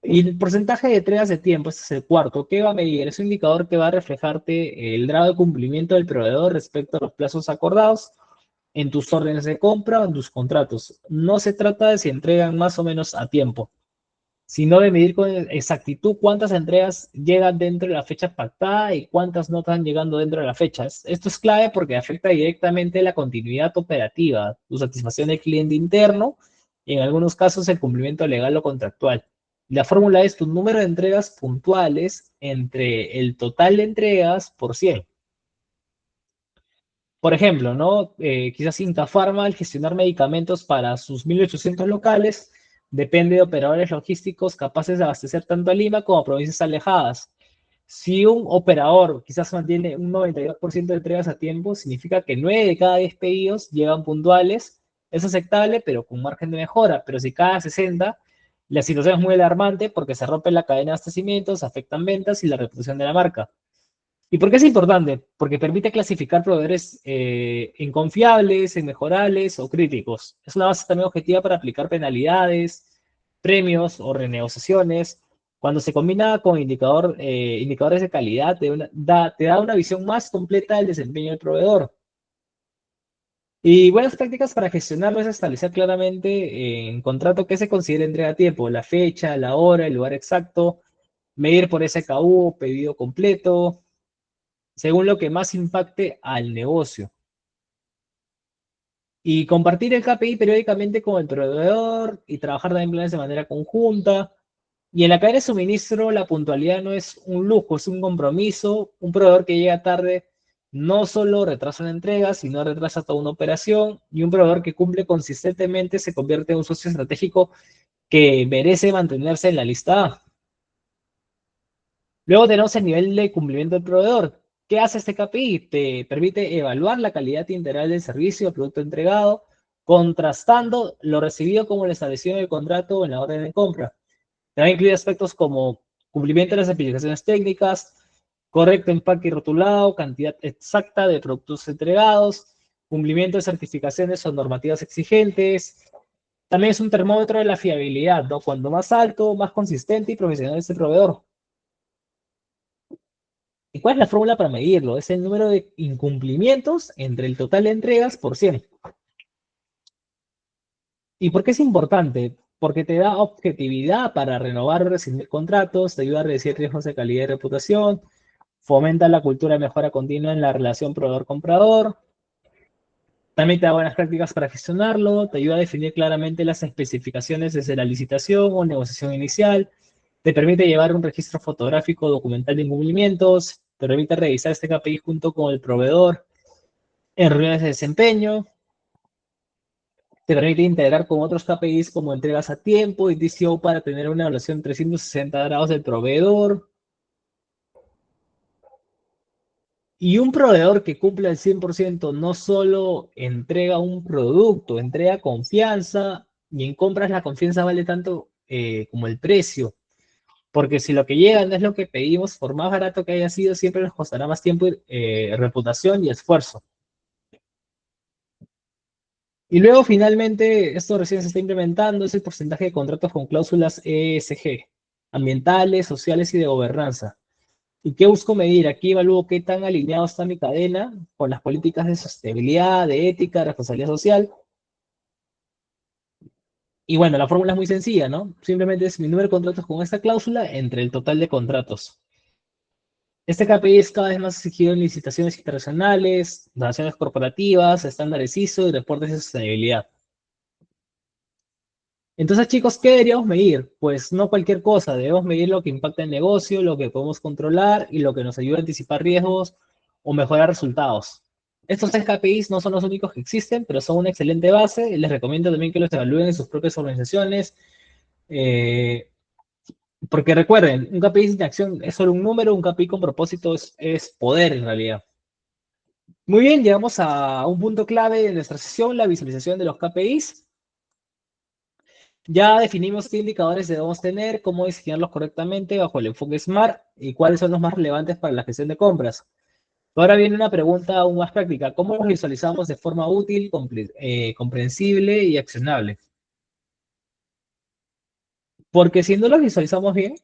Y el porcentaje de entregas de tiempo, este es el cuarto, ¿qué va a medir? Es un indicador que va a reflejarte el grado de cumplimiento del proveedor respecto a los plazos acordados en tus órdenes de compra o en tus contratos. No se trata de si entregan más o menos a tiempo, sino de medir con exactitud cuántas entregas llegan dentro de la fecha pactada y cuántas no están llegando dentro de la fecha. Esto es clave porque afecta directamente la continuidad operativa, tu satisfacción del cliente interno y en algunos casos el cumplimiento legal o contractual. La fórmula es tu número de entregas puntuales entre el total de entregas por 100. Por ejemplo, ¿no? Quizás Intafarma, al gestionar medicamentos para sus 1.800 locales, depende de operadores logísticos capaces de abastecer tanto a Lima como a provincias alejadas. Si un operador quizás mantiene un 92% de entregas a tiempo, significa que 9 de cada 10 pedidos llegan puntuales. Es aceptable, pero con margen de mejora. Pero si cada 60, la situación es muy alarmante porque se rompe la cadena de abastecimiento, se afectan ventas y la reputación de la marca. ¿Y por qué es importante? Porque permite clasificar proveedores en confiables, en mejorables o críticos. Es una base también objetiva para aplicar penalidades, premios o renegociaciones. Cuando se combina con indicadores de calidad, te da una visión más completa del desempeño del proveedor. Y buenas prácticas para gestionarlo es establecer claramente en contrato qué se considera entrega a tiempo, la fecha, la hora, el lugar exacto, medir por SKU, pedido completo, según lo que más impacte al negocio. Y compartir el KPI periódicamente con el proveedor y trabajar también planes de manera conjunta. Y en la cadena de suministro, la puntualidad no es un lujo, es un compromiso. Un proveedor que llega tarde no solo retrasa una entrega, sino retrasa toda una operación. Y un proveedor que cumple consistentemente se convierte en un socio estratégico que merece mantenerse en la lista A. Luego tenemos el nivel de cumplimiento del proveedor. ¿Qué hace este KPI? Te permite evaluar la calidad integral del servicio o producto entregado, contrastando lo recibido como lo establecido en el contrato o en la orden de compra. También incluye aspectos como cumplimiento de las especificaciones técnicas, correcto empaque y rotulado, cantidad exacta de productos entregados, cumplimiento de certificaciones o normativas exigentes. También es un termómetro de la fiabilidad, ¿no? Cuando más alto, más consistente y profesional es el proveedor. ¿Y cuál es la fórmula para medirlo? Es el número de incumplimientos entre el total de entregas por 100. ¿Y por qué es importante? Porque te da objetividad para renovar o rescindir contratos, te ayuda a reducir riesgos de calidad y reputación, fomenta la cultura de mejora continua en la relación proveedor-comprador, también te da buenas prácticas para gestionarlo, te ayuda a definir claramente las especificaciones desde la licitación o negociación inicial, te permite llevar un registro fotográfico documental de incumplimientos, te permite revisar este KPI junto con el proveedor en reuniones de desempeño, te permite integrar con otros KPIs como entregas a tiempo y DCO para tener una evaluación 360 grados del proveedor. Y un proveedor que cumple al 100% no solo entrega un producto, entrega confianza, y en compras la confianza vale tanto como el precio. Porque si lo que llega no es lo que pedimos, por más barato que haya sido, siempre nos costará más tiempo, reputación y esfuerzo. Y luego, finalmente, esto recién se está implementando, es el porcentaje de contratos con cláusulas ESG, ambientales, sociales y de gobernanza. ¿Y qué busco medir? Aquí evalúo qué tan alineado está mi cadena con las políticas de sostenibilidad, de ética, de responsabilidad social. Y bueno, la fórmula es muy sencilla, ¿no? Simplemente es mi número de contratos con esta cláusula entre el total de contratos. Este KPI es cada vez más exigido en licitaciones internacionales, relaciones corporativas, estándares ISO y reportes de sostenibilidad. Entonces, chicos, ¿qué deberíamos medir? Pues no cualquier cosa, debemos medir lo que impacta el negocio, lo que podemos controlar y lo que nos ayuda a anticipar riesgos o mejorar resultados. Estos tres KPIs no son los únicos que existen, pero son una excelente base. Les recomiendo también que los evalúen en sus propias organizaciones, eh, porque recuerden, un KPI sin acción es solo un número, un KPI con propósito es poder en realidad. Muy bien, llegamos a un punto clave de nuestra sesión, la visualización de los KPIs. Ya definimos qué indicadores debemos tener, cómo diseñarlos correctamente bajo el enfoque SMART y cuáles son los más relevantes para la gestión de compras. Ahora viene una pregunta aún más práctica. ¿Cómo los visualizamos de forma útil, comprensible y accionable? Porque si no los visualizamos bien,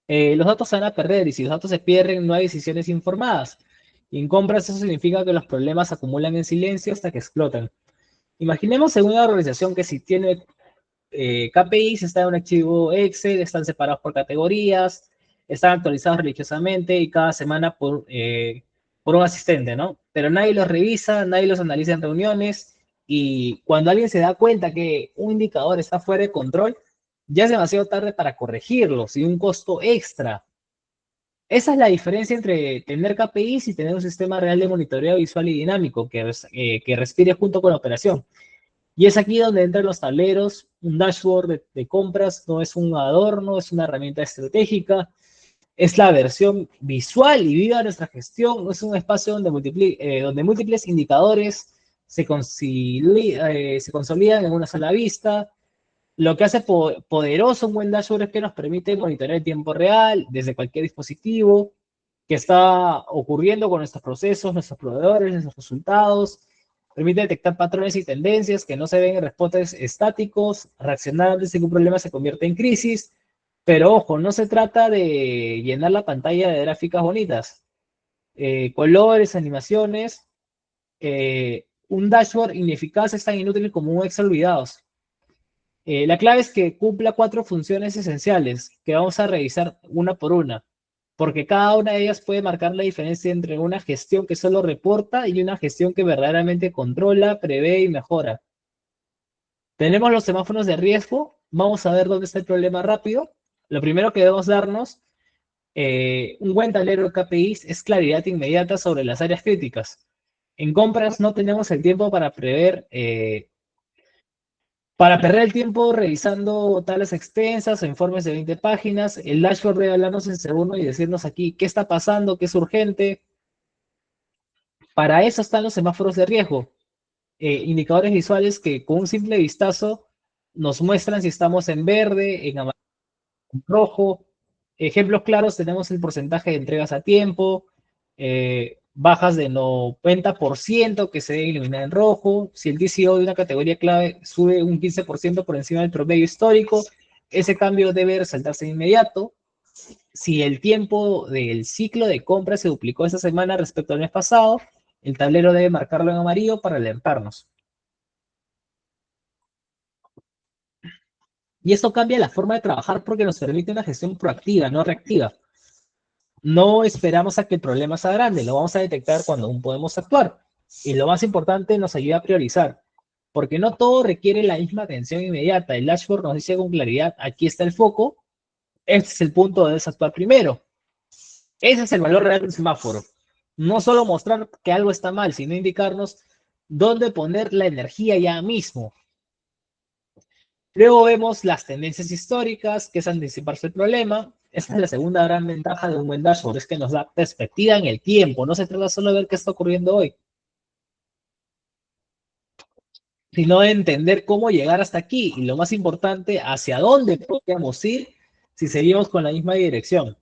los datos se van a perder y si los datos se pierden, no hay decisiones informadas. Y en compras eso significa que los problemas se acumulan en silencio hasta que explotan. Imaginemos en una organización que si tiene KPIs están en un archivo Excel, están separados por categorías, están actualizados religiosamente y cada semana por un asistente, ¿no? Pero nadie los revisa, nadie los analiza en reuniones y cuando alguien se da cuenta que un indicador está fuera de control, ya es demasiado tarde para corregirlo, sin un costo extra. Esa es la diferencia entre tener KPIs y tener un sistema real de monitoreo visual y dinámico que respire junto con la operación. Y es aquí donde entran los tableros, un dashboard de compras, no es un adorno, es una herramienta estratégica, es la versión visual y viva de nuestra gestión, es un espacio donde múltiples indicadores se consolidan en una sola vista. Lo que hace poderoso un buen dashboard es que nos permite monitorear en tiempo real, desde cualquier dispositivo, que está ocurriendo con nuestros procesos, nuestros proveedores, nuestros resultados. Permite detectar patrones y tendencias que no se ven en responses estáticos, reaccionar antes de que un problema se convierta en crisis. Pero ojo, no se trata de llenar la pantalla de gráficas bonitas, colores, animaciones. Un dashboard ineficaz es tan inútil como un Excel olvidados. La clave es que cumpla cuatro funciones esenciales que vamos a revisar una por una, porque cada una de ellas puede marcar la diferencia entre una gestión que solo reporta y una gestión que verdaderamente controla, prevé y mejora. Tenemos los semáforos de riesgo, vamos a ver dónde está el problema rápido. Lo primero que debemos darnos, un buen tablero de KPIs es claridad inmediata sobre las áreas críticas. En compras no tenemos el tiempo para prever Para perder el tiempo revisando tablas extensas o informes de 20 páginas, el dashboard debe hablarnos en segundo y decirnos aquí qué está pasando, qué es urgente. Para eso están los semáforos de riesgo, indicadores visuales que con un simple vistazo nos muestran si estamos en verde, en amarillo, en rojo. Ejemplos claros, tenemos el porcentaje de entregas a tiempo, bajas de 90% que se deben eliminar en rojo. Si el DCO de una categoría clave sube un 15% por encima del promedio histórico, ese cambio debe resaltarse de inmediato. Si el tiempo del ciclo de compra se duplicó esta semana respecto al mes pasado, el tablero debe marcarlo en amarillo para alertarnos. Y esto cambia la forma de trabajar porque nos permite una gestión proactiva, no reactiva. No esperamos a que el problema sea grande, lo vamos a detectar cuando aún podemos actuar. Y lo más importante, nos ayuda a priorizar, porque no todo requiere la misma atención inmediata. El dashboard nos dice con claridad, aquí está el foco, este es el punto donde debes actuar primero. Ese es el valor real del semáforo. No solo mostrar que algo está mal, sino indicarnos dónde poner la energía ya mismo. Luego vemos las tendencias históricas, que es anticiparse el problema. Esta es la segunda gran ventaja de un buen dashboard, es que nos da perspectiva en el tiempo. No se trata solo de ver qué está ocurriendo hoy, sino de entender cómo llegar hasta aquí y lo más importante, hacia dónde podríamos ir si seguimos con la misma dirección.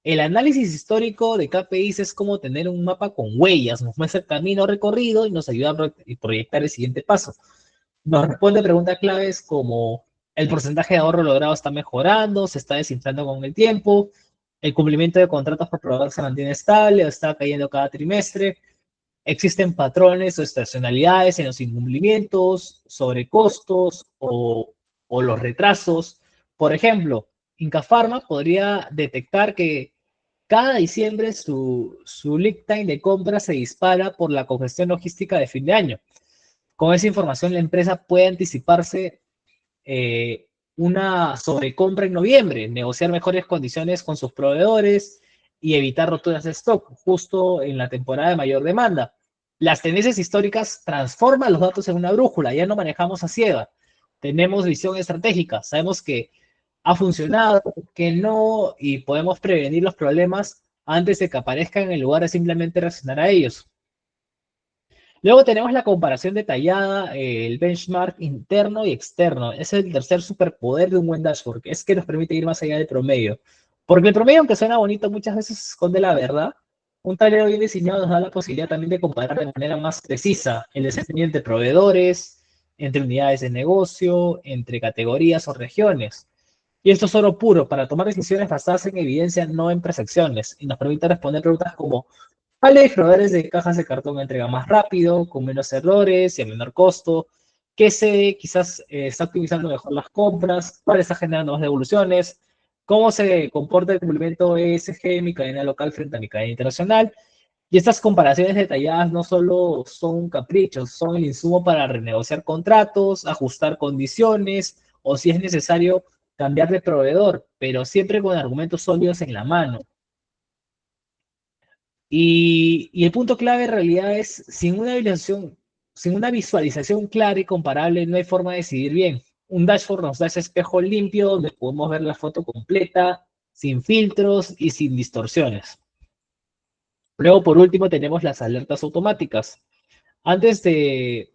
El análisis histórico de KPIs es como tener un mapa con huellas, nos muestra el camino recorrido y nos ayuda a proyectar el siguiente paso. Nos responde preguntas claves como el porcentaje de ahorro logrado está mejorando, se está desinflando con el tiempo, el cumplimiento de contratos por proveedor se mantiene estable o está cayendo cada trimestre, existen patrones o estacionalidades en los incumplimientos, sobrecostos o los retrasos. Por ejemplo, Inca Pharma podría detectar que cada diciembre su lead time de compra se dispara por la congestión logística de fin de año. Con esa información, la empresa puede anticiparse una sobrecompra en noviembre, negociar mejores condiciones con sus proveedores y evitar roturas de stock justo en la temporada de mayor demanda. Las tendencias históricas transforman los datos en una brújula, ya no manejamos a ciega, tenemos visión estratégica, sabemos que ha funcionado, que no, y podemos prevenir los problemas antes de que aparezcan en lugar de simplemente reaccionar a ellos. Luego tenemos la comparación detallada, el benchmark interno y externo. Es el tercer superpoder de un buen dashboard, es que nos permite ir más allá del promedio. Porque el promedio, aunque suena bonito, muchas veces esconde la verdad. Un tablero bien diseñado nos da la posibilidad también de comparar de manera más precisa el desempeño entre proveedores, entre unidades de negocio, entre categorías o regiones. Y esto es oro puro para tomar decisiones basadas en evidencia, no en percepciones, y nos permite responder preguntas como ¿cuáles proveedores de cajas de cartón entrega más rápido, con menos errores y a menor costo? ¿Qué se quizás está optimizando mejor las compras? ¿Cuál está generando más devoluciones? ¿Cómo se comporta el cumplimiento ESG de mi cadena local frente a mi cadena internacional? Y estas comparaciones detalladas no solo son caprichos, son el insumo para renegociar contratos, ajustar condiciones o si es necesario cambiar de proveedor, pero siempre con argumentos sólidos en la mano. Y el punto clave en realidad es, sin una visualización clara y comparable, no hay forma de decidir bien. Un dashboard nos da ese espejo limpio donde podemos ver la foto completa, sin filtros y sin distorsiones. Luego, por último, tenemos las alertas automáticas. Antes de...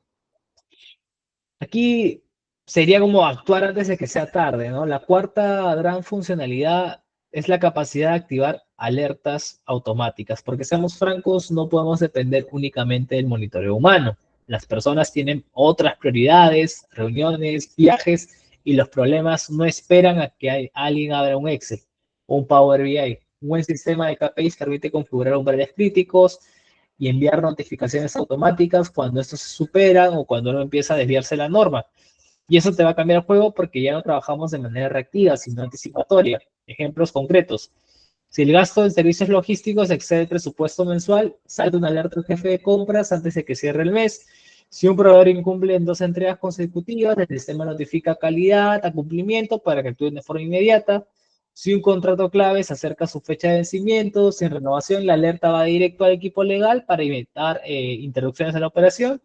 Aquí sería como actuar antes de que sea tarde, ¿no? La cuarta gran funcionalidad es la capacidad de activar alertas automáticas, porque seamos francos, no podemos depender únicamente del monitoreo humano. Las personas tienen otras prioridades, reuniones, viajes, y los problemas no esperan a que alguien abra un Excel o un Power BI. Un buen sistema de KPIs permite configurar umbrales críticos y enviar notificaciones automáticas cuando estos se superan o cuando no empieza a desviarse la norma. Y eso te va a cambiar el juego porque ya no trabajamos de manera reactiva, sino anticipatoria. Ejemplos concretos. Si el gasto en servicios logísticos excede el presupuesto mensual, salta una alerta al jefe de compras antes de que cierre el mes. Si un proveedor incumple en 2 entregas consecutivas, el sistema notifica calidad a cumplimiento para que actúen de forma inmediata. Si un contrato clave se acerca a su fecha de vencimiento, sin renovación, la alerta va directo al equipo legal para evitar interrupciones en la operación.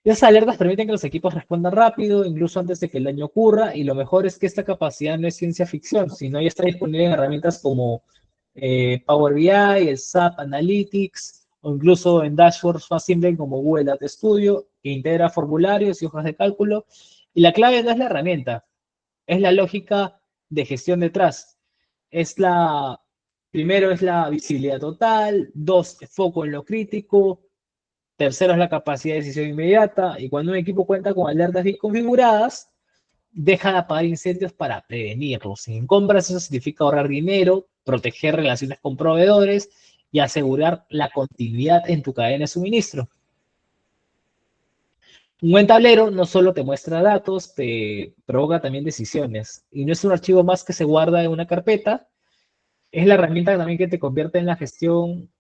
Y esas alertas permiten que los equipos respondan rápido, incluso antes de que el daño ocurra, y lo mejor es que esta capacidad no es ciencia ficción, sino ya está disponible en herramientas como Power BI, el SAP Analytics, o incluso en dashboards más simples como Google Data Studio, que integra formularios y hojas de cálculo. Y la clave no es la herramienta, es la lógica de gestión detrás. Primero es la visibilidad total, dos, foco en lo crítico, tercero es la capacidad de decisión inmediata, y cuando un equipo cuenta con alertas bien configuradas, deja de apagar incendios para prevenirlos. En compras eso significa ahorrar dinero, proteger relaciones con proveedores y asegurar la continuidad en tu cadena de suministro. Un buen tablero no solo te muestra datos, te provoca también decisiones. Y no es un archivo más que se guarda en una carpeta, es la herramienta también que te convierte en la gestión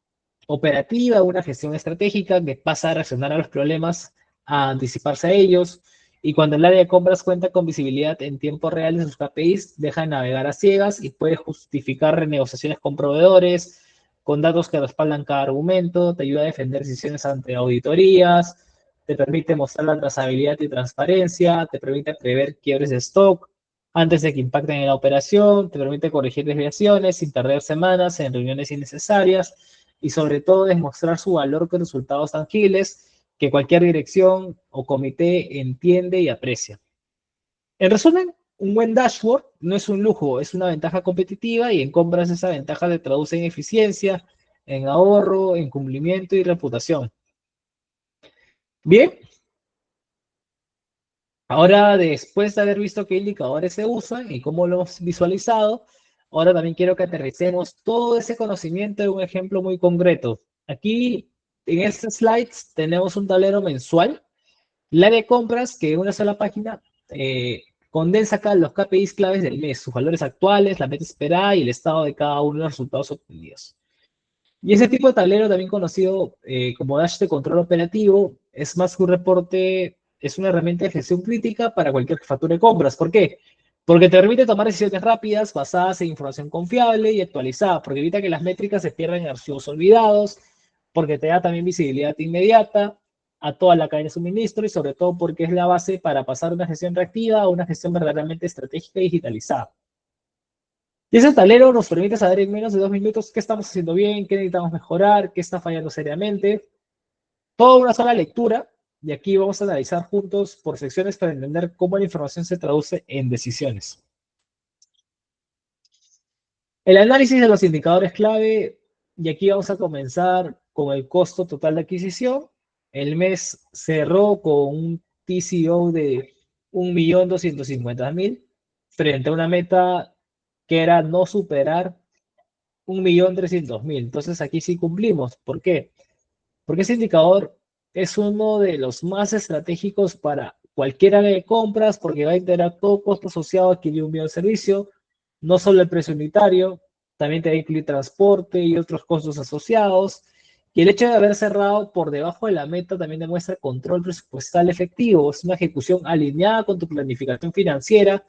operativa, una gestión estratégica que pasa a reaccionar a los problemas, a anticiparse a ellos. Y cuando el área de compras cuenta con visibilidad en tiempo real de sus KPIs, deja de navegar a ciegas y puede justificar renegociaciones con proveedores, con datos que respaldan cada argumento, te ayuda a defender decisiones ante auditorías, te permite mostrar la trazabilidad y transparencia, te permite prever quiebres de stock antes de que impacten en la operación, te permite corregir desviaciones sin perder semanas en reuniones innecesarias y sobre todo demostrar su valor con resultados tangibles que cualquier dirección o comité entiende y aprecia. En resumen, un buen dashboard no es un lujo, es una ventaja competitiva y en compras esa ventaja se traduce en eficiencia, en ahorro, en cumplimiento y reputación. Bien, ahora después de haber visto qué indicadores se usan y cómo lo hemos visualizado, ahora también quiero que aterricemos todo ese conocimiento en un ejemplo muy concreto. Aquí en este slide tenemos un tablero mensual, el área de compras que en una sola página condensa acá los KPIs claves del mes, sus valores actuales, la meta esperada y el estado de cada uno de los resultados obtenidos. Y ese tipo de tablero, también conocido como Dash de control operativo, es más que un reporte, es una herramienta de gestión crítica para cualquier jefatura de compras. ¿Por qué? Porque te permite tomar decisiones rápidas, basadas en información confiable y actualizada, porque evita que las métricas se pierdan en archivos olvidados, porque te da también visibilidad inmediata a toda la cadena de suministro y sobre todo porque es la base para pasar de una gestión reactiva a una gestión verdaderamente estratégica y digitalizada. Y ese tablero nos permite saber en menos de 2 minutos qué estamos haciendo bien, qué necesitamos mejorar, qué está fallando seriamente. Toda una sola lectura, y aquí vamos a analizar juntos por secciones para entender cómo la información se traduce en decisiones. El análisis de los indicadores clave, y aquí vamos a comenzar con el costo total de adquisición. El mes cerró con un TCO de 1.250.000 frente a una meta que era no superar 1.300.000. Entonces aquí sí cumplimos. ¿Por qué? Porque ese indicador es uno de los más estratégicos para cualquier área de compras porque va a integrar todo costo asociado a adquirir un bien o servicio, no solo el precio unitario, también te va a incluir transporte y otros costos asociados. Y el hecho de haber cerrado por debajo de la meta también demuestra control presupuestal efectivo, es una ejecución alineada con tu planificación financiera.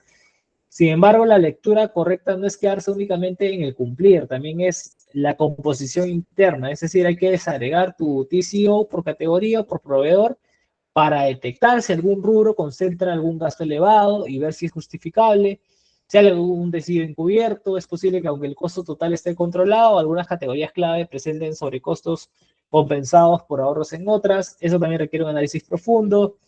Sin embargo, la lectura correcta no es quedarse únicamente en el cumplir, también es la composición interna, es decir, hay que desagregar tu TCO por categoría o por proveedor para detectar si algún rubro concentra algún gasto elevado y ver si es justificable. Si hay algún residuo encubierto, es posible que aunque el costo total esté controlado, algunas categorías clave presenten sobrecostos compensados por ahorros en otras. Eso también requiere un análisis profundo.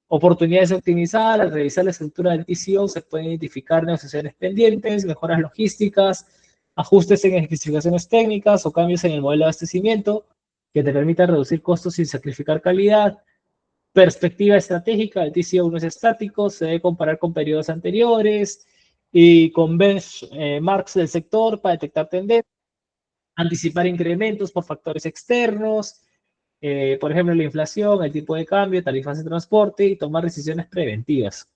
Oportunidades de optimizar, al revisar la estructura del TCO se pueden identificar negociaciones pendientes, mejoras logísticas, ajustes en especificaciones técnicas o cambios en el modelo de abastecimiento que te permitan reducir costos sin sacrificar calidad. Perspectiva estratégica, el TCO no es estático, se debe comparar con periodos anteriores y con benchmarks del sector para detectar tendencias, anticipar incrementos por factores externos, por ejemplo, la inflación, el tipo de cambio, tarifas de transporte y tomar decisiones preventivas.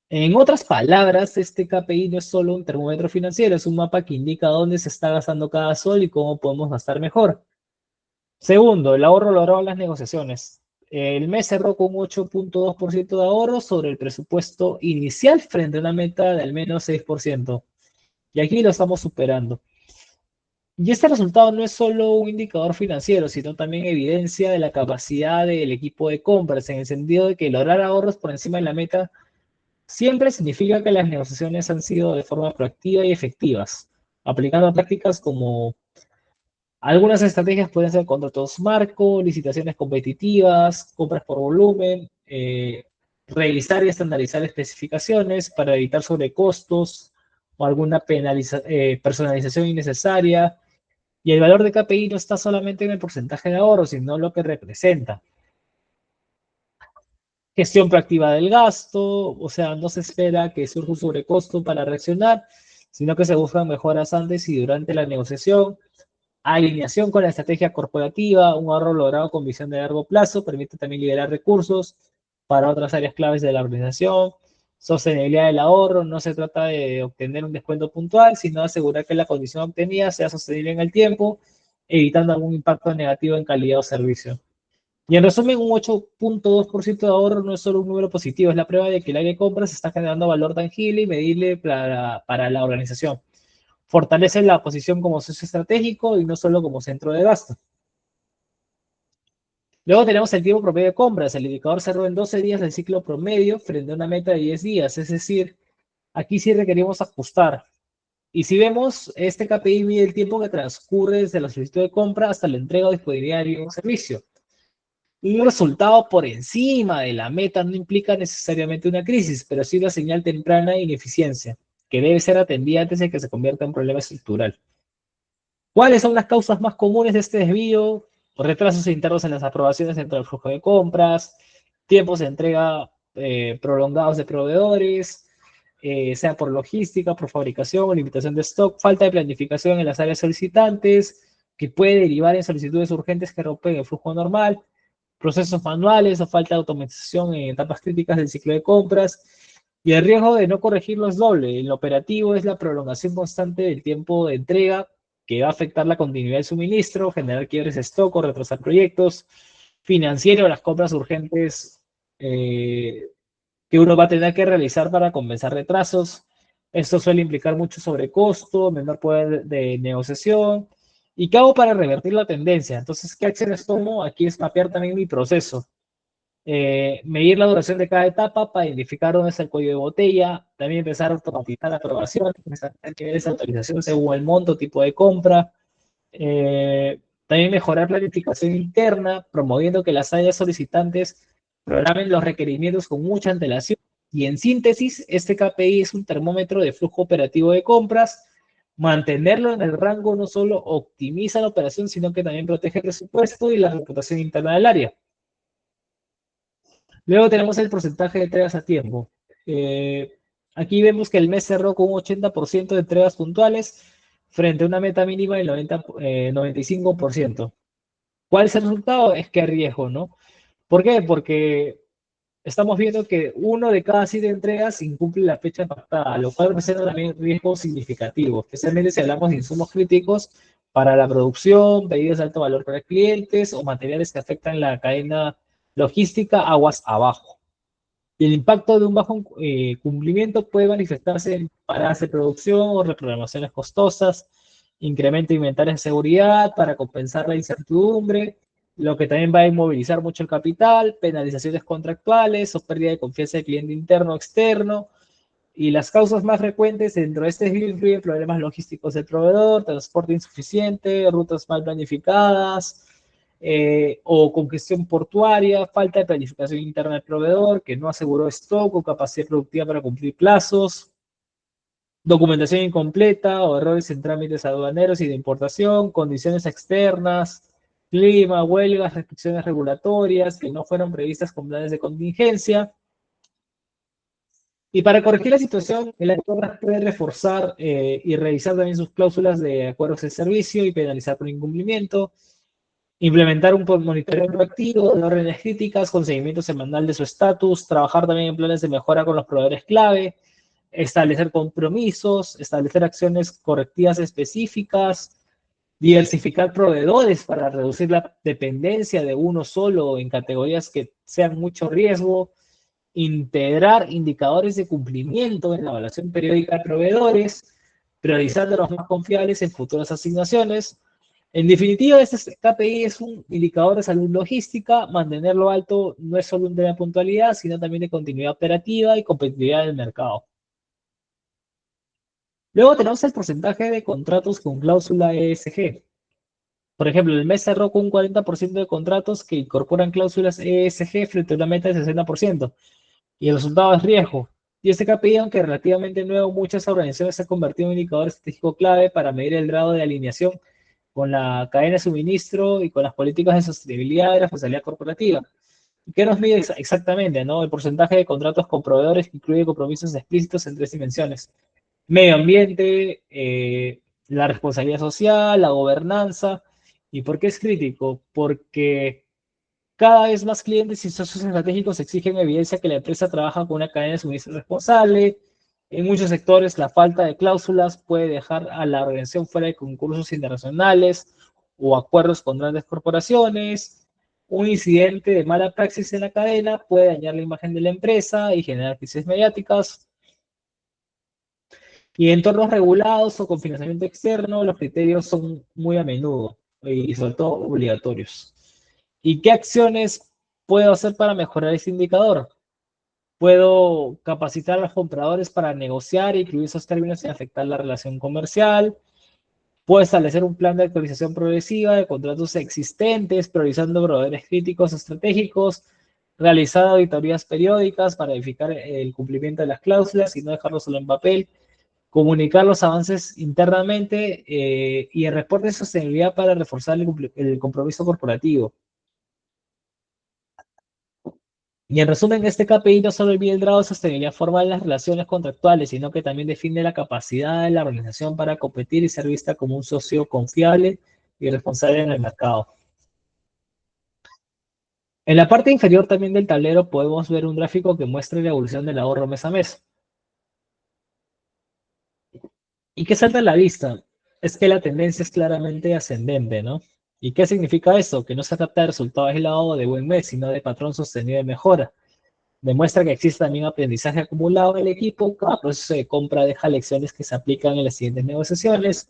En otras palabras, este KPI no es solo un termómetro financiero, es un mapa que indica dónde se está gastando cada sol y cómo podemos gastar mejor. Segundo, el ahorro logrado en las negociaciones. El mes cerró con un 8.2% de ahorro sobre el presupuesto inicial frente a una meta de al menos 6%. Y aquí lo estamos superando. Y este resultado no es solo un indicador financiero, sino también evidencia de la capacidad del equipo de compras, en el sentido de que lograr ahorros por encima de la meta siempre significa que las negociaciones han sido de forma proactiva y efectivas, aplicando prácticas como algunas estrategias pueden ser contratos marco, licitaciones competitivas, compras por volumen, revisar y estandarizar especificaciones para evitar sobrecostos o alguna personalización innecesaria. Y el valor de KPI no está solamente en el porcentaje de ahorro, sino lo que representa. Gestión proactiva del gasto, o sea, no se espera que surja un sobrecosto para reaccionar, sino que se buscan mejoras antes y durante la negociación. Alineación con la estrategia corporativa, un ahorro logrado con visión de largo plazo, permite también liberar recursos para otras áreas claves de la organización. Sostenibilidad del ahorro, no se trata de obtener un descuento puntual, sino asegurar que la condición obtenida sea sostenible en el tiempo, evitando algún impacto negativo en calidad o servicio. Y en resumen, un 8.2% de ahorro no es solo un número positivo, es la prueba de que el área de compras está generando valor tangible y medible para la organización. Fortalece la posición como socio estratégico y no solo como centro de gasto. Luego tenemos el tiempo promedio de compras. El indicador cerró en 12 días del ciclo promedio frente a una meta de 10 días. Es decir, aquí sí requerimos ajustar. Y si vemos, este KPI mide el tiempo que transcurre desde la solicitud de compra hasta la entrega o disponibilidad de un servicio. Un resultado por encima de la meta no implica necesariamente una crisis, pero sí una señal temprana de ineficiencia, que debe ser atendida antes de que se convierta en un problema estructural. ¿Cuáles son las causas más comunes de este desvío? Retrasos internos en las aprobaciones dentro del flujo de compras, tiempos de entrega prolongados de proveedores, sea por logística, por fabricación o limitación de stock, falta de planificación en las áreas solicitantes, que puede derivar en solicitudes urgentes que rompen el flujo normal, procesos manuales o falta de automatización en etapas críticas del ciclo de compras. Y el riesgo de no corregirlo es doble. El operativo es la prolongación constante del tiempo de entrega, que va a afectar la continuidad del suministro, generar quiebres de stock o retrasar proyectos. Financiero, las compras urgentes que uno va a tener que realizar para compensar retrasos. Esto suele implicar mucho sobrecosto, menor poder de negociación. ¿Y qué hago para revertir la tendencia? Entonces, ¿qué acciones tomo? Aquí es mapear también mi proceso. Medir la duración de cada etapa para identificar dónde está el cuello de botella, también empezar a automatizar la aprobación, niveles de autorización según el monto, tipo de compra, también mejorar planificación interna, promoviendo que las áreas solicitantes programen los requerimientos con mucha antelación. Y en síntesis, este KPI es un termómetro de flujo operativo de compras. Mantenerlo en el rango no solo optimiza la operación, sino que también protege el presupuesto y la reputación interna del área. Luego tenemos el porcentaje de entregas a tiempo. Eh, Aquí vemos que el mes cerró con un 80% de entregas puntuales frente a una meta mínima del 95%. ¿Cuál es el resultado? Es que hay riesgo, ¿no? ¿Por qué? Porque estamos viendo que uno de cada 7 entregas incumple la fecha pactada, lo cual representa también riesgos significativos, especialmente si hablamos de insumos críticos para la producción, pedidos de alto valor para clientes o materiales que afectan la cadena logística aguas abajo. Y el impacto de un bajo cumplimiento puede manifestarse en paradas de producción o reprogramaciones costosas, incremento de inventarios de seguridad para compensar la incertidumbre, lo que también va a inmovilizar mucho el capital, penalizaciones contractuales o pérdida de confianza del cliente interno o externo. Y las causas más frecuentes dentro de este desvío incluyen problemas logísticos del proveedor, transporte insuficiente, rutas mal planificadas, o congestión portuaria, falta de planificación interna del proveedor, que no aseguró stock o capacidad productiva para cumplir plazos, documentación incompleta o errores en trámites aduaneros y de importación, condiciones externas, clima, huelgas, restricciones regulatorias que no fueron previstas con planes de contingencia. Y para corregir la situación, el actor puede reforzar y revisar también sus cláusulas de acuerdos de servicio y penalizar por incumplimiento, implementar un monitoreo proactivo de órdenes críticas con seguimiento semanal de su estatus, trabajar también en planes de mejora con los proveedores clave, establecer compromisos, establecer acciones correctivas específicas, diversificar proveedores para reducir la dependencia de uno solo en categorías que sean mucho riesgo, integrar indicadores de cumplimiento en la evaluación periódica de proveedores, priorizando los más confiables en futuras asignaciones. En definitiva, este KPI es un indicador de salud logística. Mantenerlo alto no es solo un tema de puntualidad, sino también de continuidad operativa y competitividad del mercado. Luego tenemos el porcentaje de contratos con cláusula ESG. Por ejemplo, el mes cerró con un 40% de contratos que incorporan cláusulas ESG frente a una meta de 60%. Y el resultado es riesgo. Y este KPI, aunque relativamente nuevo, muchas organizaciones se ha convertido en un indicador estratégico clave para medir el grado de alineación con la cadena de suministro y con las políticas de sostenibilidad de la responsabilidad corporativa. ¿Qué nos mide exactamente? ¿No? El porcentaje de contratos con proveedores que incluye compromisos explícitos en 3 dimensiones. Medio ambiente, la responsabilidad social, la gobernanza. ¿Y por qué es crítico? Porque cada vez más clientes y socios estratégicos exigen evidencia que la empresa trabaja con una cadena de suministro responsable. En muchos sectores, la falta de cláusulas puede dejar a la organización fuera de concursos internacionales o acuerdos con grandes corporaciones. Un incidente de mala praxis en la cadena puede dañar la imagen de la empresa y generar crisis mediáticas. Y en entornos regulados o con financiamiento externo, los criterios son muy a menudo y sobre todo obligatorios. ¿Y qué acciones puedo hacer para mejorar ese indicador? Puedo capacitar a los compradores para negociar e incluir esos términos sin afectar la relación comercial. Puedo establecer un plan de actualización progresiva de contratos existentes, priorizando proveedores críticos estratégicos, realizar auditorías periódicas para verificar el cumplimiento de las cláusulas y no dejarlo solo en papel, comunicar los avances internamente y el reporte de sostenibilidad para reforzar el compromiso corporativo. Y en resumen, este KPI no solo mide el grado de sostenibilidad formal en las relaciones contractuales, sino que también define la capacidad de la organización para competir y ser vista como un socio confiable y responsable en el mercado. En la parte inferior también del tablero podemos ver un gráfico que muestra la evolución del ahorro mes a mes. ¿Y qué salta a la vista? Es que la tendencia es claramente ascendente, ¿no? ¿Y qué significa eso? Que no se trata de resultado aislado de buen mes, sino de patrón sostenido de mejora. Demuestra que existe también aprendizaje acumulado en el equipo. Cada proceso de compra deja lecciones que se aplican en las siguientes negociaciones.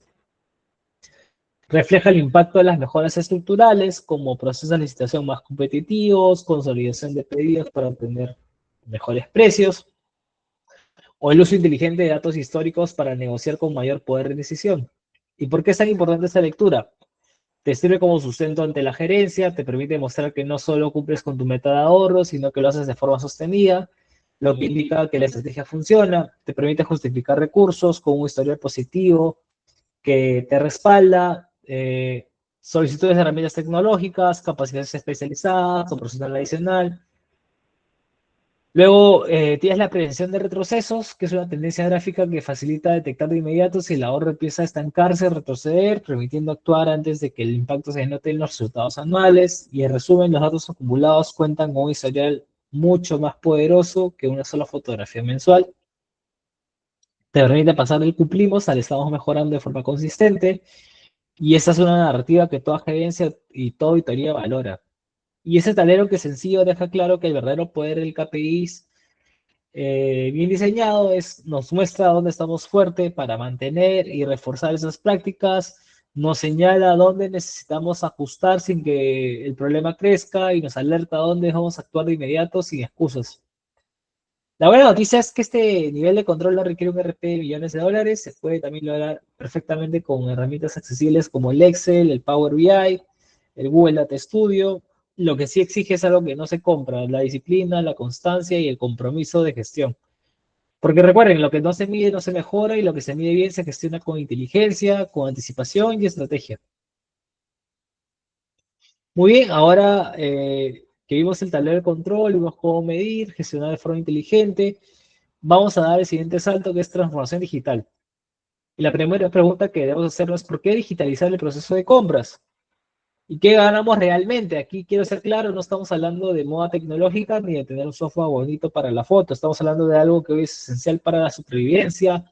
Refleja el impacto de las mejoras estructurales, como procesos de licitación más competitivos, consolidación de pedidos para obtener mejores precios, o el uso inteligente de datos históricos para negociar con mayor poder de decisión. ¿Y por qué es tan importante esta lectura? Te sirve como sustento ante la gerencia, te permite mostrar que no solo cumples con tu meta de ahorro, sino que lo haces de forma sostenida, lo que indica que la estrategia funciona, te permite justificar recursos con un historial positivo que te respalda, solicitudes de herramientas tecnológicas, capacidades especializadas o personal adicional. Luego tienes la prevención de retrocesos, que es una tendencia gráfica que facilita detectar de inmediato si el ahorro empieza a estancarse, retroceder, permitiendo actuar antes de que el impacto se note en los resultados anuales. Y en resumen, los datos acumulados cuentan con un historial mucho más poderoso que una sola fotografía mensual. Te permite pasar del cumplimos al estamos mejorando de forma consistente. Y esa es una narrativa que toda gerencia y toda auditoría valora. Y ese tablero que sencillo deja claro que el verdadero poder del KPI bien diseñado nos muestra dónde estamos fuertes para mantener y reforzar esas prácticas, nos señala dónde necesitamos ajustar sin que el problema crezca y nos alerta dónde vamos a actuar de inmediato sin excusas. La buena noticia es que este nivel de control no requiere un RP de millones de dólares, se puede también lograr perfectamente con herramientas accesibles como el Excel, el Power BI, el Google Data Studio. Lo que sí exige es algo que no se compra, la disciplina, la constancia y el compromiso de gestión. Porque recuerden, lo que no se mide no se mejora y lo que se mide bien se gestiona con inteligencia, con anticipación y estrategia. Muy bien, ahora que vimos el tablero de control, vimos cómo medir, gestionar de forma inteligente, vamos a dar el siguiente salto que es transformación digital. Y la primera pregunta que debemos hacernos es ¿por qué digitalizar el proceso de compras? ¿Y qué ganamos realmente? Aquí quiero ser claro, no estamos hablando de moda tecnológica ni de tener un software bonito para la foto, estamos hablando de algo que hoy es esencial para la supervivencia,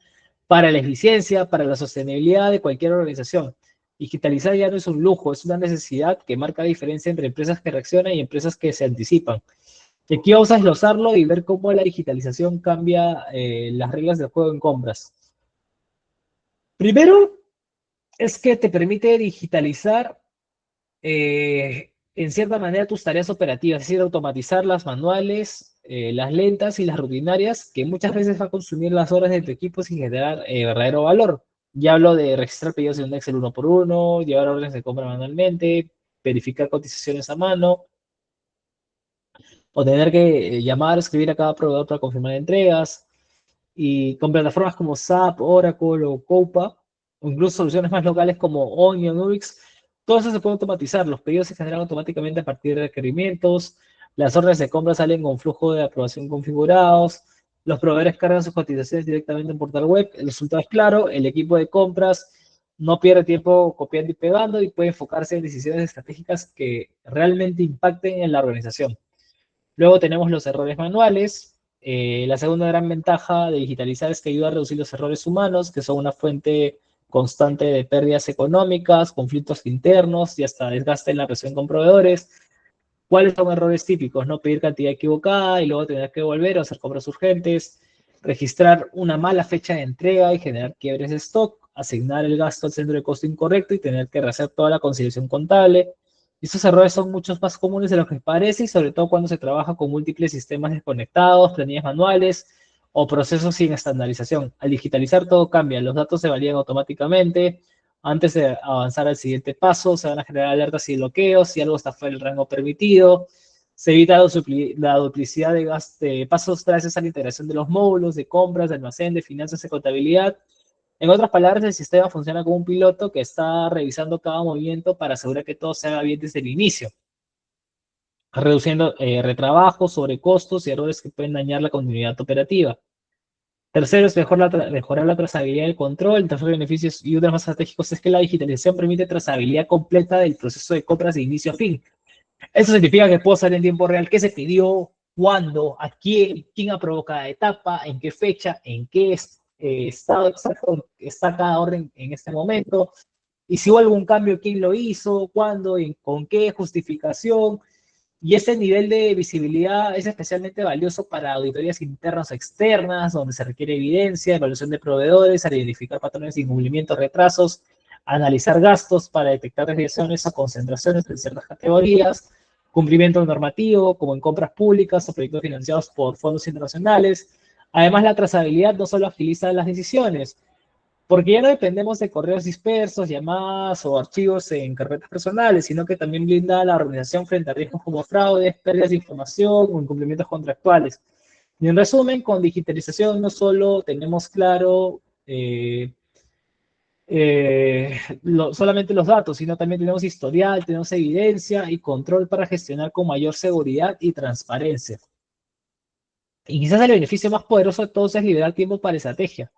para la eficiencia, para la sostenibilidad de cualquier organización. Digitalizar ya no es un lujo, es una necesidad que marca la diferencia entre empresas que reaccionan y empresas que se anticipan. Y aquí vamos a desglosarlo y ver cómo la digitalización cambia las reglas del juego en compras. Primero, es que te permite digitalizar en cierta manera tus tareas operativas, es decir, automatizar las manuales, las lentas y las rutinarias, que muchas veces va a consumir las horas de tu equipo sin generar verdadero valor. Ya hablo de registrar pedidos en un Excel uno por uno, llevar órdenes de compra manualmente, verificar cotizaciones a mano, o tener que llamar o escribir a cada proveedor para confirmar entregas. Y con plataformas como SAP, Oracle o Coupa, o incluso soluciones más locales como Onion, Ubix, todo eso se puede automatizar. Los pedidos se generan automáticamente a partir de requerimientos, las órdenes de compra salen con flujo de aprobación configurados, los proveedores cargan sus cotizaciones directamente en portal web, el resultado es claro, el equipo de compras no pierde tiempo copiando y pegando y puede enfocarse en decisiones estratégicas que realmente impacten en la organización. Luego tenemos los errores manuales. La segunda gran ventaja de digitalizar es que ayuda a reducir los errores humanos, que son una fuente constante de pérdidas económicas, conflictos internos y hasta desgaste en la relación con proveedores. ¿Cuáles son errores típicos? No pedir cantidad equivocada y luego tener que volver o hacer compras urgentes, registrar una mala fecha de entrega y generar quiebres de stock, asignar el gasto al centro de costo incorrecto y tener que rehacer toda la conciliación contable. Estos errores son muchos más comunes de lo que parece y sobre todo cuando se trabaja con múltiples sistemas desconectados, planillas manuales o procesos sin estandarización. Al digitalizar todo cambia, los datos se valían automáticamente. Antes de avanzar al siguiente paso, se van a generar alertas y bloqueos si algo está fuera del rango permitido. Se evita la duplicidad de pasos gracias a la integración de los módulos de compras, de almacén, de finanzas y contabilidad. En otras palabras, el sistema funciona como un piloto que está revisando cada movimiento para asegurar que todo se haga bien desde el inicio, reduciendo retrabajos, sobrecostos y errores que pueden dañar la continuidad operativa. Tercero es mejorar la trazabilidad y el control. El tercer beneficio y uno de los más estratégicos es que la digitalización permite trazabilidad completa del proceso de compras de inicio a fin. Eso significa que puedo saber en tiempo real qué se pidió, cuándo, a quién aprobó cada etapa, en qué fecha, en qué estado exacto está cada orden en este momento. Y si hubo algún cambio, quién lo hizo, cuándo, con qué justificación. Y ese nivel de visibilidad es especialmente valioso para auditorías internas o externas, donde se requiere evidencia, evaluación de proveedores, a identificar patrones de incumplimiento, retrasos, analizar gastos para detectar desviaciones o concentraciones en ciertas categorías, cumplimiento normativo, como en compras públicas o proyectos financiados por fondos internacionales. Además, la trazabilidad no solo agiliza las decisiones, porque ya no dependemos de correos dispersos, llamadas o archivos en carpetas personales, sino que también blinda a la organización frente a riesgos como fraudes, pérdidas de información o incumplimientos contractuales. Y en resumen, con digitalización no solo tenemos claro solamente los datos, sino también tenemos historial, tenemos evidencia y control para gestionar con mayor seguridad y transparencia. Y quizás el beneficio más poderoso de todos es liberar tiempo para estrategia.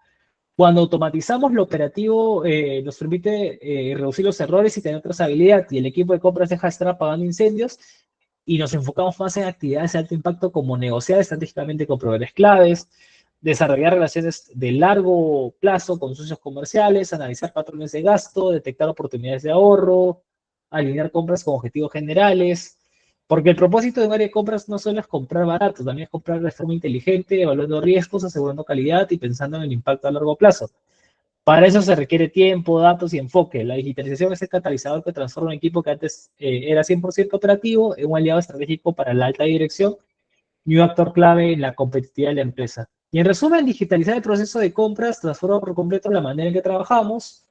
Cuando automatizamos lo operativo, nos permite reducir los errores y tener trazabilidad, y el equipo de compras deja de estar apagando incendios y nos enfocamos más en actividades de alto impacto como negociar estratégicamente con proveedores claves, desarrollar relaciones de largo plazo con socios comerciales, analizar patrones de gasto, detectar oportunidades de ahorro, alinear compras con objetivos generales, porque el propósito de un área de compras no solo es comprar barato, también es comprar de forma inteligente, evaluando riesgos, asegurando calidad y pensando en el impacto a largo plazo. Para eso se requiere tiempo, datos y enfoque. La digitalización es el catalizador que transforma un equipo que antes era 100% operativo en un aliado estratégico para la alta dirección y un actor clave en la competitividad de la empresa. Y en resumen, digitalizar el proceso de compras transforma por completo la manera en que trabajamos,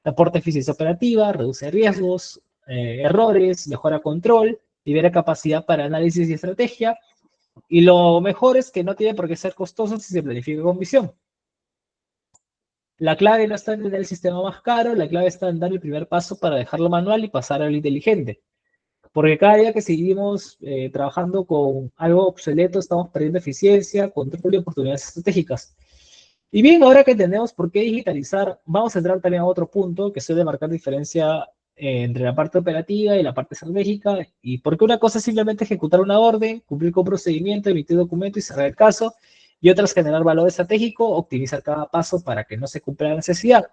aporta eficiencia operativa, reduce riesgos, errores, mejora control, libera capacidad para análisis y estrategia. Y lo mejor es que no tiene por qué ser costoso si se planifica con visión. La clave no está en tener el sistema más caro, la clave está en dar el primer paso para dejarlo manual y pasar a lo inteligente. Porque cada día que seguimos trabajando con algo obsoleto, estamos perdiendo eficiencia, control y oportunidades estratégicas. Y bien, ahora que entendemos por qué digitalizar, vamos a entrar también a otro punto que suele marcar diferencia entre la parte operativa y la parte estratégica, y porque una cosa es simplemente ejecutar una orden, cumplir con procedimiento, emitir documento y cerrar el caso, y otra es generar valor estratégico, optimizar cada paso para que no se cumpla la necesidad,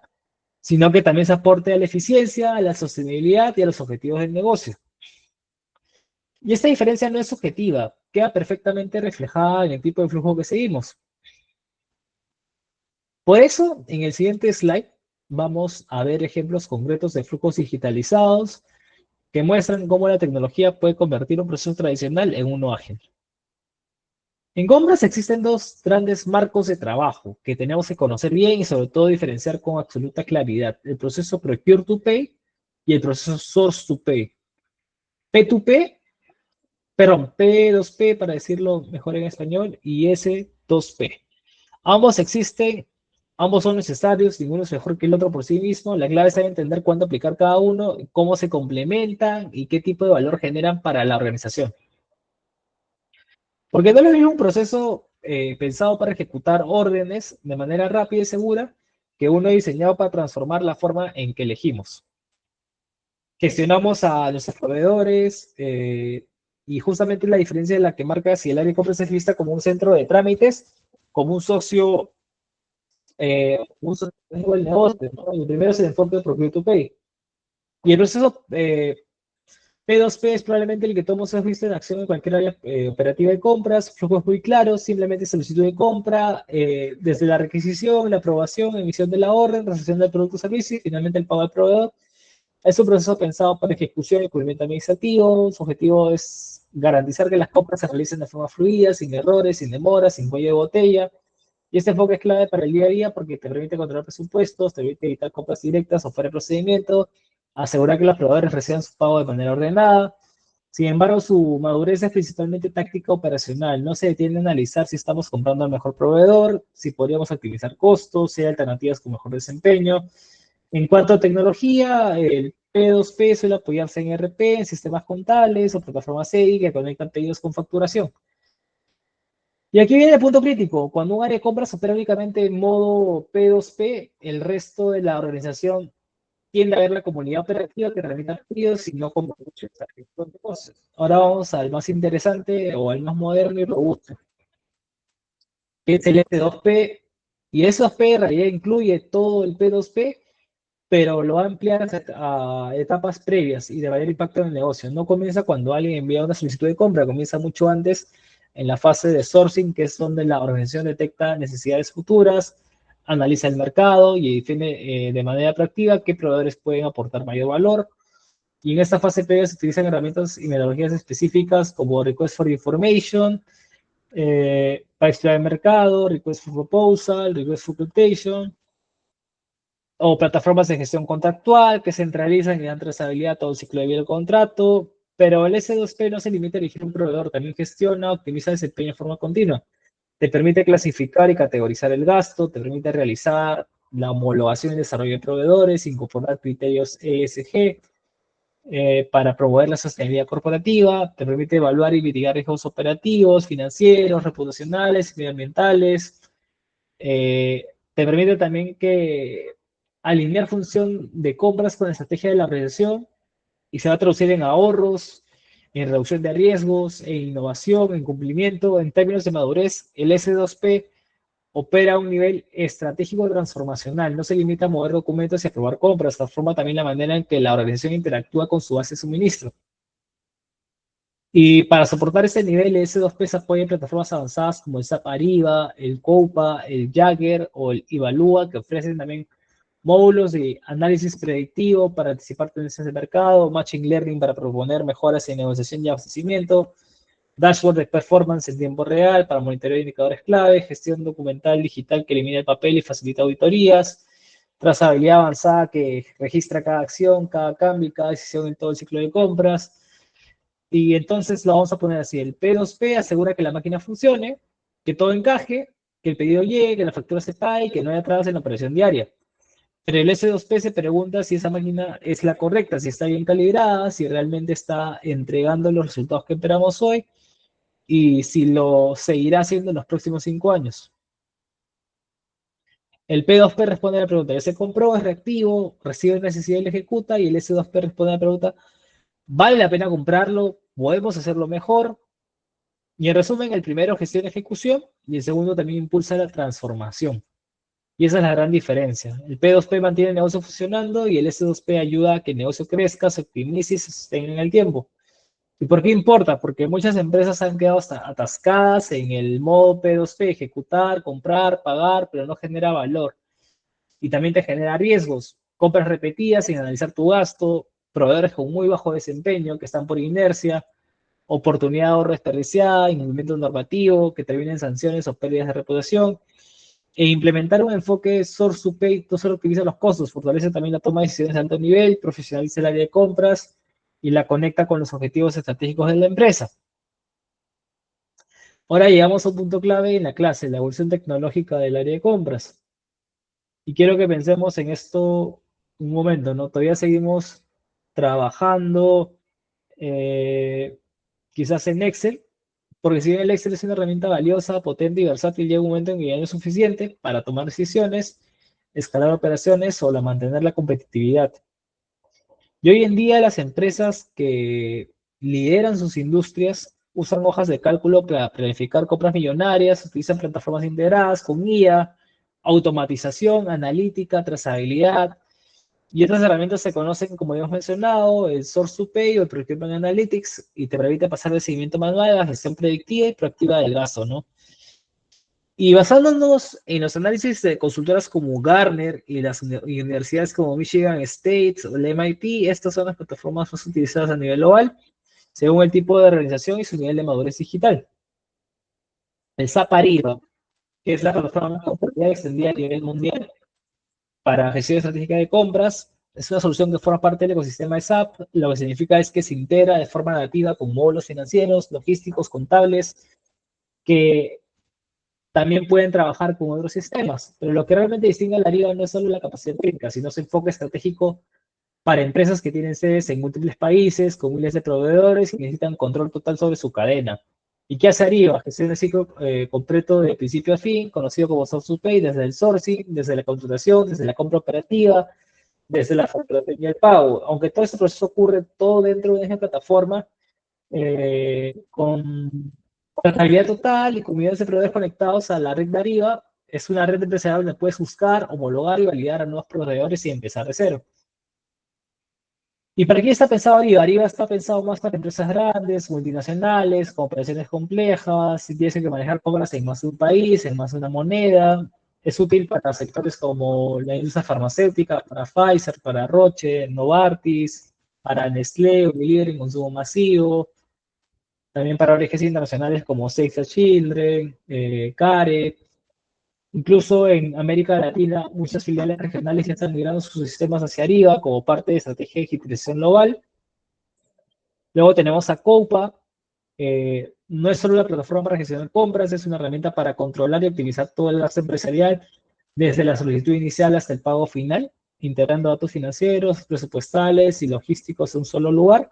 sino que también se aporte a la eficiencia, a la sostenibilidad y a los objetivos del negocio. Y esta diferencia no es subjetiva, queda perfectamente reflejada en el tipo de flujo que seguimos. Por eso, en el siguiente slide, vamos a ver ejemplos concretos de flujos digitalizados que muestran cómo la tecnología puede convertir un proceso tradicional en uno ágil. En compras existen dos grandes marcos de trabajo que tenemos que conocer bien y sobre todo diferenciar con absoluta claridad. El proceso Procure to Pay y el proceso Source to Pay. P2P, perdón, P2P para decirlo mejor en español y S2P. Ambos existen, ambos son necesarios, ninguno es mejor que el otro por sí mismo. La clave está en entender cuándo aplicar cada uno, cómo se complementan y qué tipo de valor generan para la organización. Porque no es lo mismo un proceso pensado para ejecutar órdenes de manera rápida y segura que uno diseñado para transformar la forma en que elegimos. Gestionamos a nuestros proveedores y justamente la diferencia de la que marca si el área de compras es vista como un centro de trámites, como un socio del negocio, ¿no? El primero es el enfoque de Procure to Pay. Y el proceso P2P es probablemente el que todos hemos visto en acción en cualquier área operativa de compras, flujos muy claros, simplemente solicitud de compra, desde la requisición, la aprobación, emisión de la orden, recepción del producto o servicio y finalmente el pago al proveedor. Es un proceso pensado para ejecución y cumplimiento administrativo. Su objetivo es garantizar que las compras se realicen de forma fluida, sin errores, sin demoras, sin cuello de botella. Y este enfoque es clave para el día a día porque te permite controlar presupuestos, te permite evitar compras directas o fuera de procedimiento, asegurar que los proveedores reciban su pago de manera ordenada. Sin embargo, su madurez es principalmente táctica operacional. No se detiene a analizar si estamos comprando al mejor proveedor, si podríamos optimizar costos, si hay alternativas con mejor desempeño. En cuanto a tecnología, el P2P suele apoyarse en ERP, en sistemas contables o plataformas EDI que conectan pedidos con facturación. Y aquí viene el punto crítico. Cuando un área de compras opera únicamente en modo P2P, el resto de la organización tiende a ver la comunidad operativa que realiza pedidos y no como muchos de cosas. Ahora vamos al más interesante o al más moderno y robusto, que es el S2P. Y S2P en realidad incluye todo el P2P, pero lo va a ampliar a etapas previas y de mayor impacto en el negocio. No comienza cuando alguien envía una solicitud de compra, comienza mucho antes en la fase de sourcing, que es donde la organización detecta necesidades futuras, analiza el mercado y define de manera proactiva qué proveedores pueden aportar mayor valor. Y en esta fase previa se utilizan herramientas y metodologías específicas como Request for Information, para explorar el mercado, Request for Proposal, Request for Quotation, o plataformas de gestión contractual que centralizan y dan trazabilidad a todo el ciclo de vida del contrato, pero el S2P no se limita a elegir un proveedor, también gestiona, optimiza el desempeño de forma continua. Te permite clasificar y categorizar el gasto, te permite realizar la homologación y desarrollo de proveedores, incorporar criterios ESG para promover la sostenibilidad corporativa, te permite evaluar y mitigar riesgos operativos, financieros, reputacionales, medioambientales, te permite también que alinear función de compras con la estrategia de la organización y se va a traducir en ahorros, en reducción de riesgos, en innovación, en cumplimiento. En términos de madurez, el S2P opera a un nivel estratégico transformacional. No se limita a mover documentos y aprobar compras, transforma también la manera en que la organización interactúa con su base de suministro. Y para soportar ese nivel, S2P se apoya en plataformas avanzadas como el SAP Ariba, el Coupa, el Jagger o el Evalúa, que ofrecen también módulos de análisis predictivo para anticipar tendencias de mercado, Machine Learning para proponer mejoras en negociación y abastecimiento, dashboard de performance en tiempo real para monitorear indicadores clave, gestión documental digital que elimina el papel y facilita auditorías, trazabilidad avanzada que registra cada acción, cada cambio y cada decisión en todo el ciclo de compras. Y entonces lo vamos a poner así, el P2P asegura que la máquina funcione, que todo encaje, que el pedido llegue, que la factura se pague y que no haya atrasos en la operación diaria. Pero el S2P se pregunta si esa máquina es la correcta, si está bien calibrada, si realmente está entregando los resultados que esperamos hoy y si lo seguirá haciendo en los próximos 5 años. El P2P responde a la pregunta, ¿ya se compró? ¿Es reactivo? ¿Recibe necesidad y lo ejecuta? Y el S2P responde a la pregunta, ¿vale la pena comprarlo? ¿Podemos hacerlo mejor? Y en resumen, el primero gestiona ejecución y el segundo también impulsa la transformación. Y esa es la gran diferencia. El P2P mantiene el negocio funcionando y el S2P ayuda a que el negocio crezca, se optimice y se sostenga en el tiempo. ¿Y por qué importa? Porque muchas empresas han quedado hasta atascadas en el modo P2P, ejecutar, comprar, pagar, pero no genera valor. y también te genera riesgos, compras repetidas sin analizar tu gasto, proveedores con muy bajo desempeño que están por inercia, oportunidad de ahorro desperdiciada, incumplimiento normativo que termina en sanciones o pérdidas de reputación, e implementar un enfoque source to pay no solo optimiza los costos, fortalece también la toma de decisiones de alto nivel, profesionaliza el área de compras y la conecta con los objetivos estratégicos de la empresa. Ahora llegamos a un punto clave en la clase, la evolución tecnológica del área de compras. Y quiero que pensemos en esto un momento, ¿no? Todavía seguimos trabajando quizás en Excel, porque si bien el Excel es una herramienta valiosa, potente y versátil, llega un momento en que ya no es suficiente para tomar decisiones, escalar operaciones o mantener la competitividad. Y hoy en día las empresas que lideran sus industrias usan hojas de cálculo para planificar compras millonarias, utilizan plataformas integradas con IA, automatización, analítica, trazabilidad. Y estas herramientas se conocen, como hemos mencionado, el Source to Pay o el Procurement Analytics, y te permite pasar del seguimiento manual a la gestión predictiva y proactiva del gasto, ¿no? Y basándonos en los análisis de consultoras como Gartner y las universidades como Michigan State o el MIT, estas son las plataformas más utilizadas a nivel global, según el tipo de organización y su nivel de madurez digital. El SAP Ariba, que es la plataforma más completa y extendida a nivel mundial para gestión estratégica de compras, es una solución que forma parte del ecosistema de SAP. Lo que significa es que se integra de forma nativa con módulos financieros, logísticos, contables, que también pueden trabajar con otros sistemas. Pero lo que realmente distingue a la Ariba no es solo la capacidad técnica, sino su enfoque estratégico para empresas que tienen sedes en múltiples países, con miles de proveedores y necesitan control total sobre su cadena. ¿Y qué hace Ariba? Gestiona el ciclo completo de principio a fin, conocido como Source to Pay, desde el sourcing, desde la contratación, desde la compra operativa, desde la facturación y el pago. Aunque todo este proceso ocurre todo dentro de una plataforma, con trazabilidad total y con millones de proveedores conectados a la red de Ariba, es una red empresarial donde puedes buscar, homologar y validar a nuevos proveedores y empezar de cero. ¿Y para quién está pensado Ariba? Ariba está pensado más para empresas grandes, multinacionales, con operaciones complejas, si tienes que manejar compras en más de un país, en más de una moneda. Es útil para sectores como la industria farmacéutica, para Pfizer, para Roche, Novartis, para Nestlé, un líder en consumo masivo, también para ONGs internacionales como Save the Children, CARE. Incluso en América Latina, muchas filiales regionales ya están migrando sus sistemas hacia arriba como parte de estrategia de digitalización global. Luego tenemos a Coupa. No es solo una plataforma para gestionar compras, es una herramienta para controlar y optimizar todo el gasto empresarial, desde la solicitud inicial hasta el pago final, integrando datos financieros, presupuestales y logísticos en un solo lugar.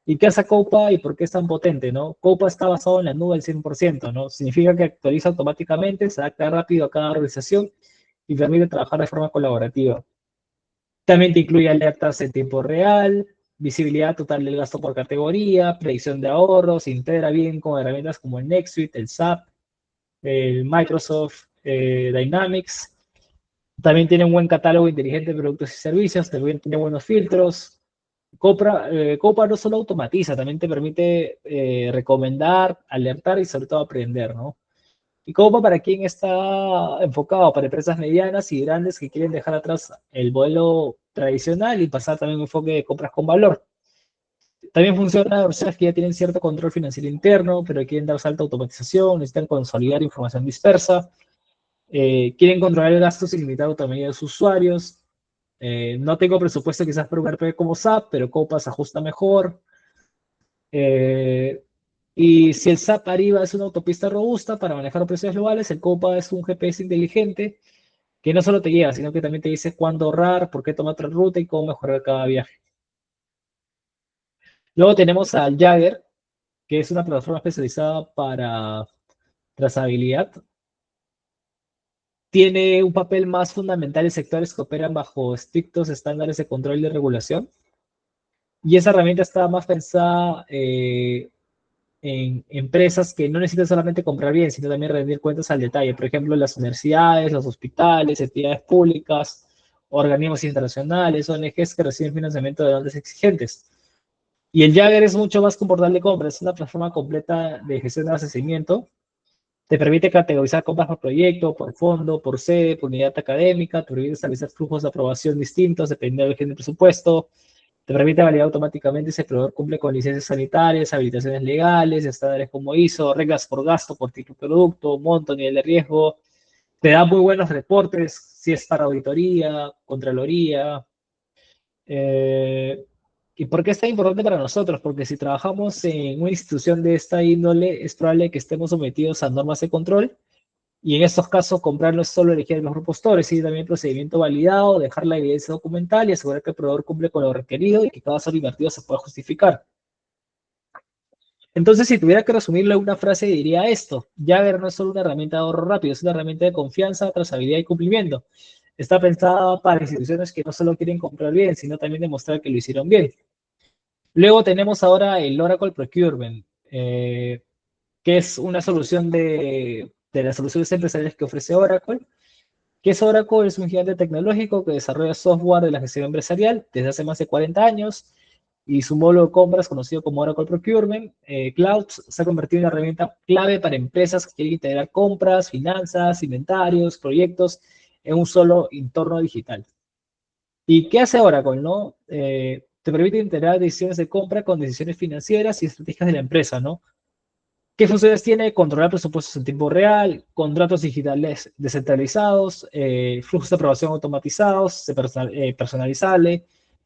¿Y qué hace Coupa y por qué es tan potente, no? Coupa está basado en la nube al 100%, ¿no? Significa que actualiza automáticamente, se adapta rápido a cada organización y permite trabajar de forma colaborativa. También te incluye alertas en tiempo real, visibilidad total del gasto por categoría, predicción de ahorros, se integra bien con herramientas como el NetSuite, el SAP, el Microsoft Dynamics. También tiene un buen catálogo inteligente de productos y servicios, también tiene buenos filtros. Copa no solo automatiza, también te permite recomendar, alertar y sobre todo aprender, ¿no? Y Copa para quien está enfocado para empresas medianas y grandes que quieren dejar atrás el modelo tradicional y pasar también a un enfoque de compras con valor. También funciona a personas que ya tienen cierto control financiero interno, pero quieren dar salto a automatización, necesitan consolidar información dispersa, quieren controlar el gasto sin limitar la autonomía de sus usuarios. No tengo presupuesto quizás para un RP como SAP, pero Copa se ajusta mejor. Y si el SAP Ariba es una autopista robusta para manejar operaciones globales, el Copa es un GPS inteligente que no solo te lleva, sino que también te dice cuándo ahorrar, por qué tomar otra ruta y cómo mejorar cada viaje. Luego tenemos al Jagger, que es una plataforma especializada para trazabilidad. Tiene un papel más fundamental en sectores que operan bajo estrictos estándares de control y de regulación. Y esa herramienta está más pensada en empresas que no necesitan solamente comprar bien, sino también rendir cuentas al detalle. Por ejemplo, las universidades, los hospitales, entidades públicas, organismos internacionales, ONGs que reciben financiamiento de grandes exigentes. Y el Jagger es mucho más que un portal de compras, es una plataforma completa de gestión de abastecimiento Te permite categorizar compras por proyecto, por fondo, por sede, por unidad académica, te permite establecer flujos de aprobación distintos dependiendo del género del presupuesto, te permite validar automáticamente si el proveedor cumple con licencias sanitarias, habilitaciones legales, estándares como ISO, reglas por gasto, por tipo de producto, monto, nivel de riesgo. Te da muy buenos reportes si es para auditoría, contraloría. Eh, ¿Y por qué es tan importante para nosotros? Porque si trabajamos en una institución de esta índole, es probable que estemos sometidos a normas de control. Y en estos casos, comprar no es solo elegir el mejor postor, es también el procedimiento validado, dejar la evidencia documental y asegurar que el proveedor cumple con lo requerido y que cada solo invertido se pueda justificar. Entonces, si tuviera que resumirlo en una frase, diría esto: Jagger no es solo una herramienta de ahorro rápido, es una herramienta de confianza, trazabilidad y cumplimiento. Está pensada para instituciones que no solo quieren comprar bien, sino también demostrar que lo hicieron bien. Luego tenemos ahora el Oracle Procurement, que es una solución de las soluciones empresariales que ofrece Oracle. ¿Qué es Oracle? Es un gigante tecnológico que desarrolla software de la gestión empresarial desde hace más de 40 años y su módulo de compras, conocido como Oracle Procurement Cloud, se ha convertido en una herramienta clave para empresas que quieren integrar compras, finanzas, inventarios, proyectos en un solo entorno digital. ¿Y qué hace Oracle? ¿No? Te permite integrar decisiones de compra con decisiones financieras y estratégicas de la empresa, ¿no? ¿Qué funciones tiene? Controlar presupuestos en tiempo real, contratos digitales descentralizados, flujos de aprobación automatizados, personalizable,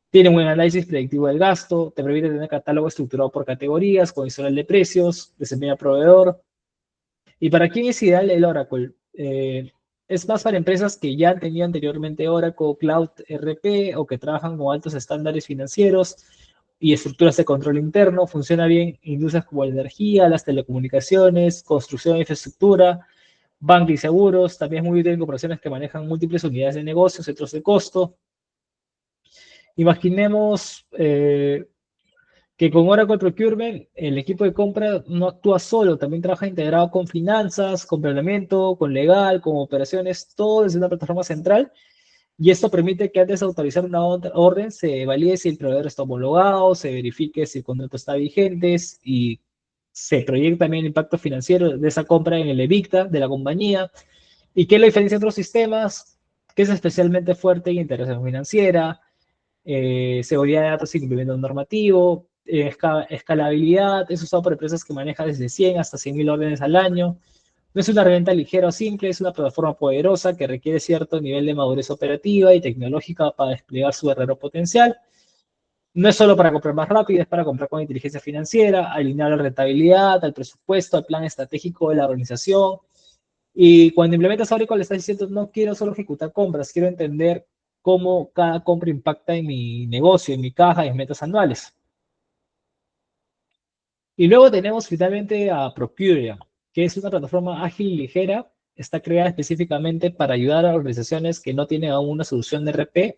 tiene un buen análisis predictivo del gasto, te permite tener catálogo estructurado por categorías, con historial de precios, desempeña proveedor. ¿Y para quién es ideal el Oracle? Es más para empresas que ya han tenido anteriormente Oracle Cloud RP o que trabajan con altos estándares financieros y estructuras de control interno. Funciona bien en industrias como la energía, las telecomunicaciones, construcción de infraestructura, banca y seguros. También es muy útil en corporaciones que manejan múltiples unidades de negocio, centros de costo. Imaginemos que con Oracle Procurement el equipo de compra no actúa solo, también trabaja integrado con finanzas, con planeamiento, con legal, con operaciones, todo desde una plataforma central. Y esto permite que antes de autorizar una orden se valide si el proveedor está homologado, se verifique si el contrato está vigente y se proyecta también el impacto financiero de esa compra en el EBITDA de la compañía. ¿Y qué es la diferencia de otros sistemas? Que es especialmente fuerte en integración financiera, seguridad de datos y cumplimiento normativo, escalabilidad, es usado por empresas que manejan desde 100 hasta 100.000 órdenes al año. No es una herramienta ligera o simple, es una plataforma poderosa que requiere cierto nivel de madurez operativa y tecnológica para desplegar su verdadero potencial. No es solo para comprar más rápido, es para comprar con inteligencia financiera, alinear la rentabilidad, al presupuesto, al plan estratégico de la organización. Y cuando implementas Oracle, le estás diciendo: no quiero solo ejecutar compras, quiero entender cómo cada compra impacta en mi negocio, en mi caja, en mis metas anuales. Y luego tenemos finalmente a Procuria, que es una plataforma ágil y ligera. Está creada específicamente para ayudar a organizaciones que no tienen aún una solución de RP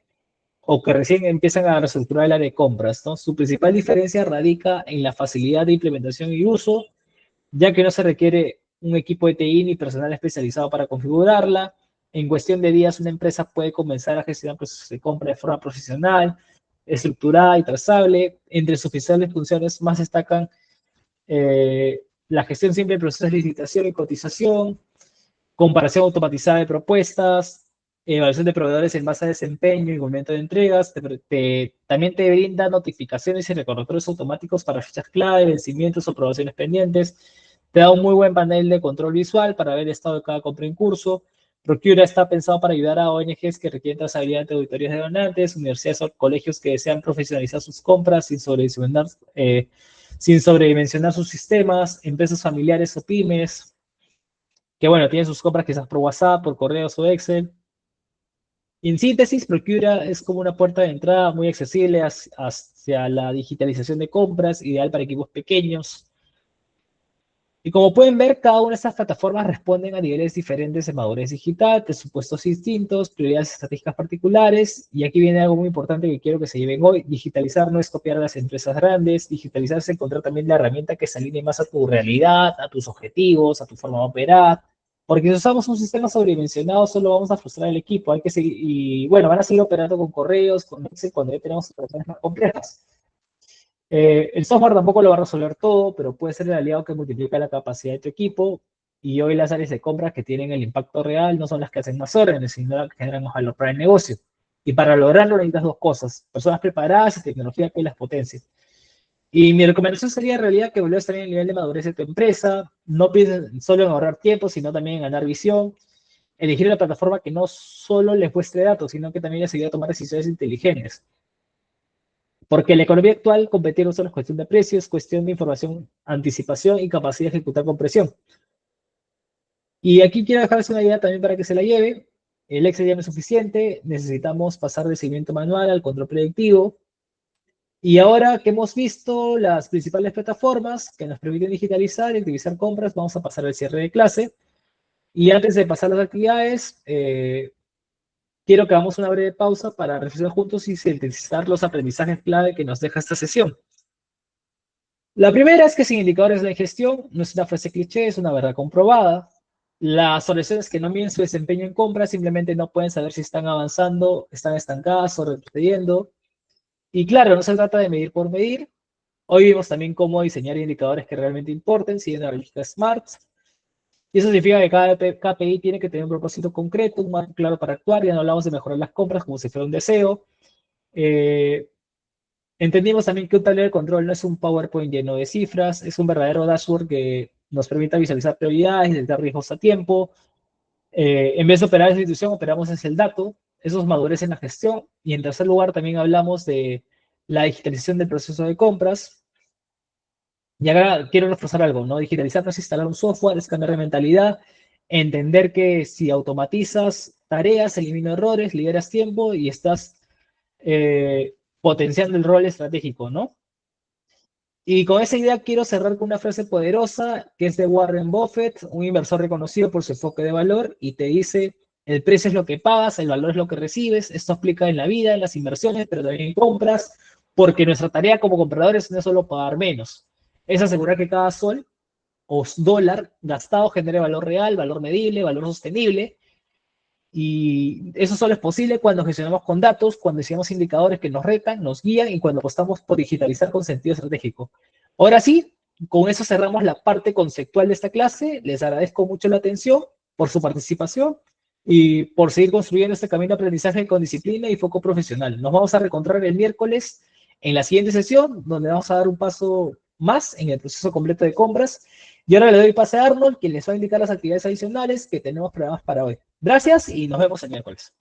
o que recién empiezan a reestructurar el área de compras, ¿no? Su principal diferencia radica en la facilidad de implementación y uso, ya que no se requiere un equipo de TI ni personal especializado para configurarla. En cuestión de días, una empresa puede comenzar a gestionar procesos de compra de forma profesional, estructurada y trazable. Entre sus principales funciones más destacan la gestión simple de procesos de licitación y cotización, comparación automatizada de propuestas, evaluación de proveedores en base a desempeño y cumplimiento de entregas. También te brinda notificaciones y recordatorios automáticos para fechas clave, vencimientos o aprobaciones pendientes. Te da un muy buen panel de control visual para ver el estado de cada compra en curso. Procura está pensado para ayudar a ONGs que requieren trazabilidad de auditorías de donantes, universidades o colegios que desean profesionalizar sus compras sin sobredimensionar sus sistemas, empresas familiares o pymes, que bueno, tienen sus compras quizás por WhatsApp, por correos o Excel. Y en síntesis, Procura es como una puerta de entrada muy accesible hacia la digitalización de compras, ideal para equipos pequeños. Y como pueden ver, cada una de estas plataformas responden a niveles diferentes de madurez digital, presupuestos distintos, prioridades estratégicas particulares. Y aquí viene algo muy importante que quiero que se lleven hoy. Digitalizar no es copiar a las empresas grandes. Digitalizar es encontrar también la herramienta que se alinee más a tu realidad, a tus objetivos, a tu forma de operar. Porque si usamos un sistema sobredimensionado, solo vamos a frustrar al equipo. Hay que seguir, y bueno, van a seguir operando con correos, con Excel, cuando ya tenemos operaciones más complejas. El software tampoco lo va a resolver todo, pero puede ser el aliado que multiplica la capacidad de tu equipo. Y hoy las áreas de compras que tienen el impacto real no son las que hacen más órdenes, sino las que generan más valor para el negocio. Y para lograrlo necesitas dos cosas, personas preparadas y tecnología que las potencie. Y mi recomendación sería en realidad que volvieras también el nivel de madurez de tu empresa, no pienses solo en ahorrar tiempo, sino también en ganar visión, elegir una plataforma que no solo les muestre datos, sino que también les ayude a tomar decisiones inteligentes. Porque en la economía actual, competir no solo es cuestión de precios, es cuestión de información, anticipación y capacidad de ejecutar con presión. Y aquí quiero dejarles una idea también para que se la lleve. El Excel ya no es suficiente, necesitamos pasar de seguimiento manual al control predictivo. Y ahora que hemos visto las principales plataformas que nos permiten digitalizar y optimizar compras, vamos a pasar al cierre de clase. Y antes de pasar a las actividades, quiero que hagamos una breve pausa para reflexionar juntos y sintetizar los aprendizajes clave que nos deja esta sesión. La primera es que sin indicadores de gestión no es una frase cliché, es una verdad comprobada. Las organizaciones que no miden su desempeño en compras simplemente no pueden saber si están avanzando, están estancadas o retrocediendo. Y claro, no se trata de medir por medir. Hoy vimos también cómo diseñar indicadores que realmente importen, siguiendo la lógica SMART. Y eso significa que cada KPI tiene que tener un propósito concreto, un marco claro para actuar. Ya no hablamos de mejorar las compras como si fuera un deseo. Eh, Entendimos también que un tablero de control no es un PowerPoint lleno de cifras, es un verdadero dashboard que nos permite visualizar prioridades, detectar riesgos a tiempo. En vez de operar esa institución, operamos en el dato. Eso es madurez en la gestión. Y en tercer lugar, también hablamos de la digitalización del proceso de compras. Y acá quiero reforzar algo, ¿no? Digitalizar no es instalar un software, es cambiar de mentalidad, entender que si automatizas tareas, elimina errores, liberas tiempo y estás potenciando el rol estratégico, ¿no? Y con esa idea quiero cerrar con una frase poderosa que es de Warren Buffett, un inversor reconocido por su enfoque de valor, y te dice, el precio es lo que pagas, el valor es lo que recibes. Esto aplica en la vida, en las inversiones, pero también en compras, porque nuestra tarea como compradores no es solo pagar menos, es asegurar que cada sol o dólar gastado genere valor real, valor medible, valor sostenible. Y eso solo es posible cuando gestionamos con datos, cuando diseñamos indicadores que nos retan, nos guían y cuando apostamos por digitalizar con sentido estratégico. Ahora sí, con eso cerramos la parte conceptual de esta clase. Les agradezco mucho la atención, por su participación y por seguir construyendo este camino de aprendizaje con disciplina y foco profesional. Nos vamos a reencontrar el miércoles en la siguiente sesión, donde vamos a dar un paso más en el proceso completo de compras. Y ahora le doy pase a Arnold, quien les va a indicar las actividades adicionales que tenemos programadas para hoy. Gracias y nos vemos el miércoles.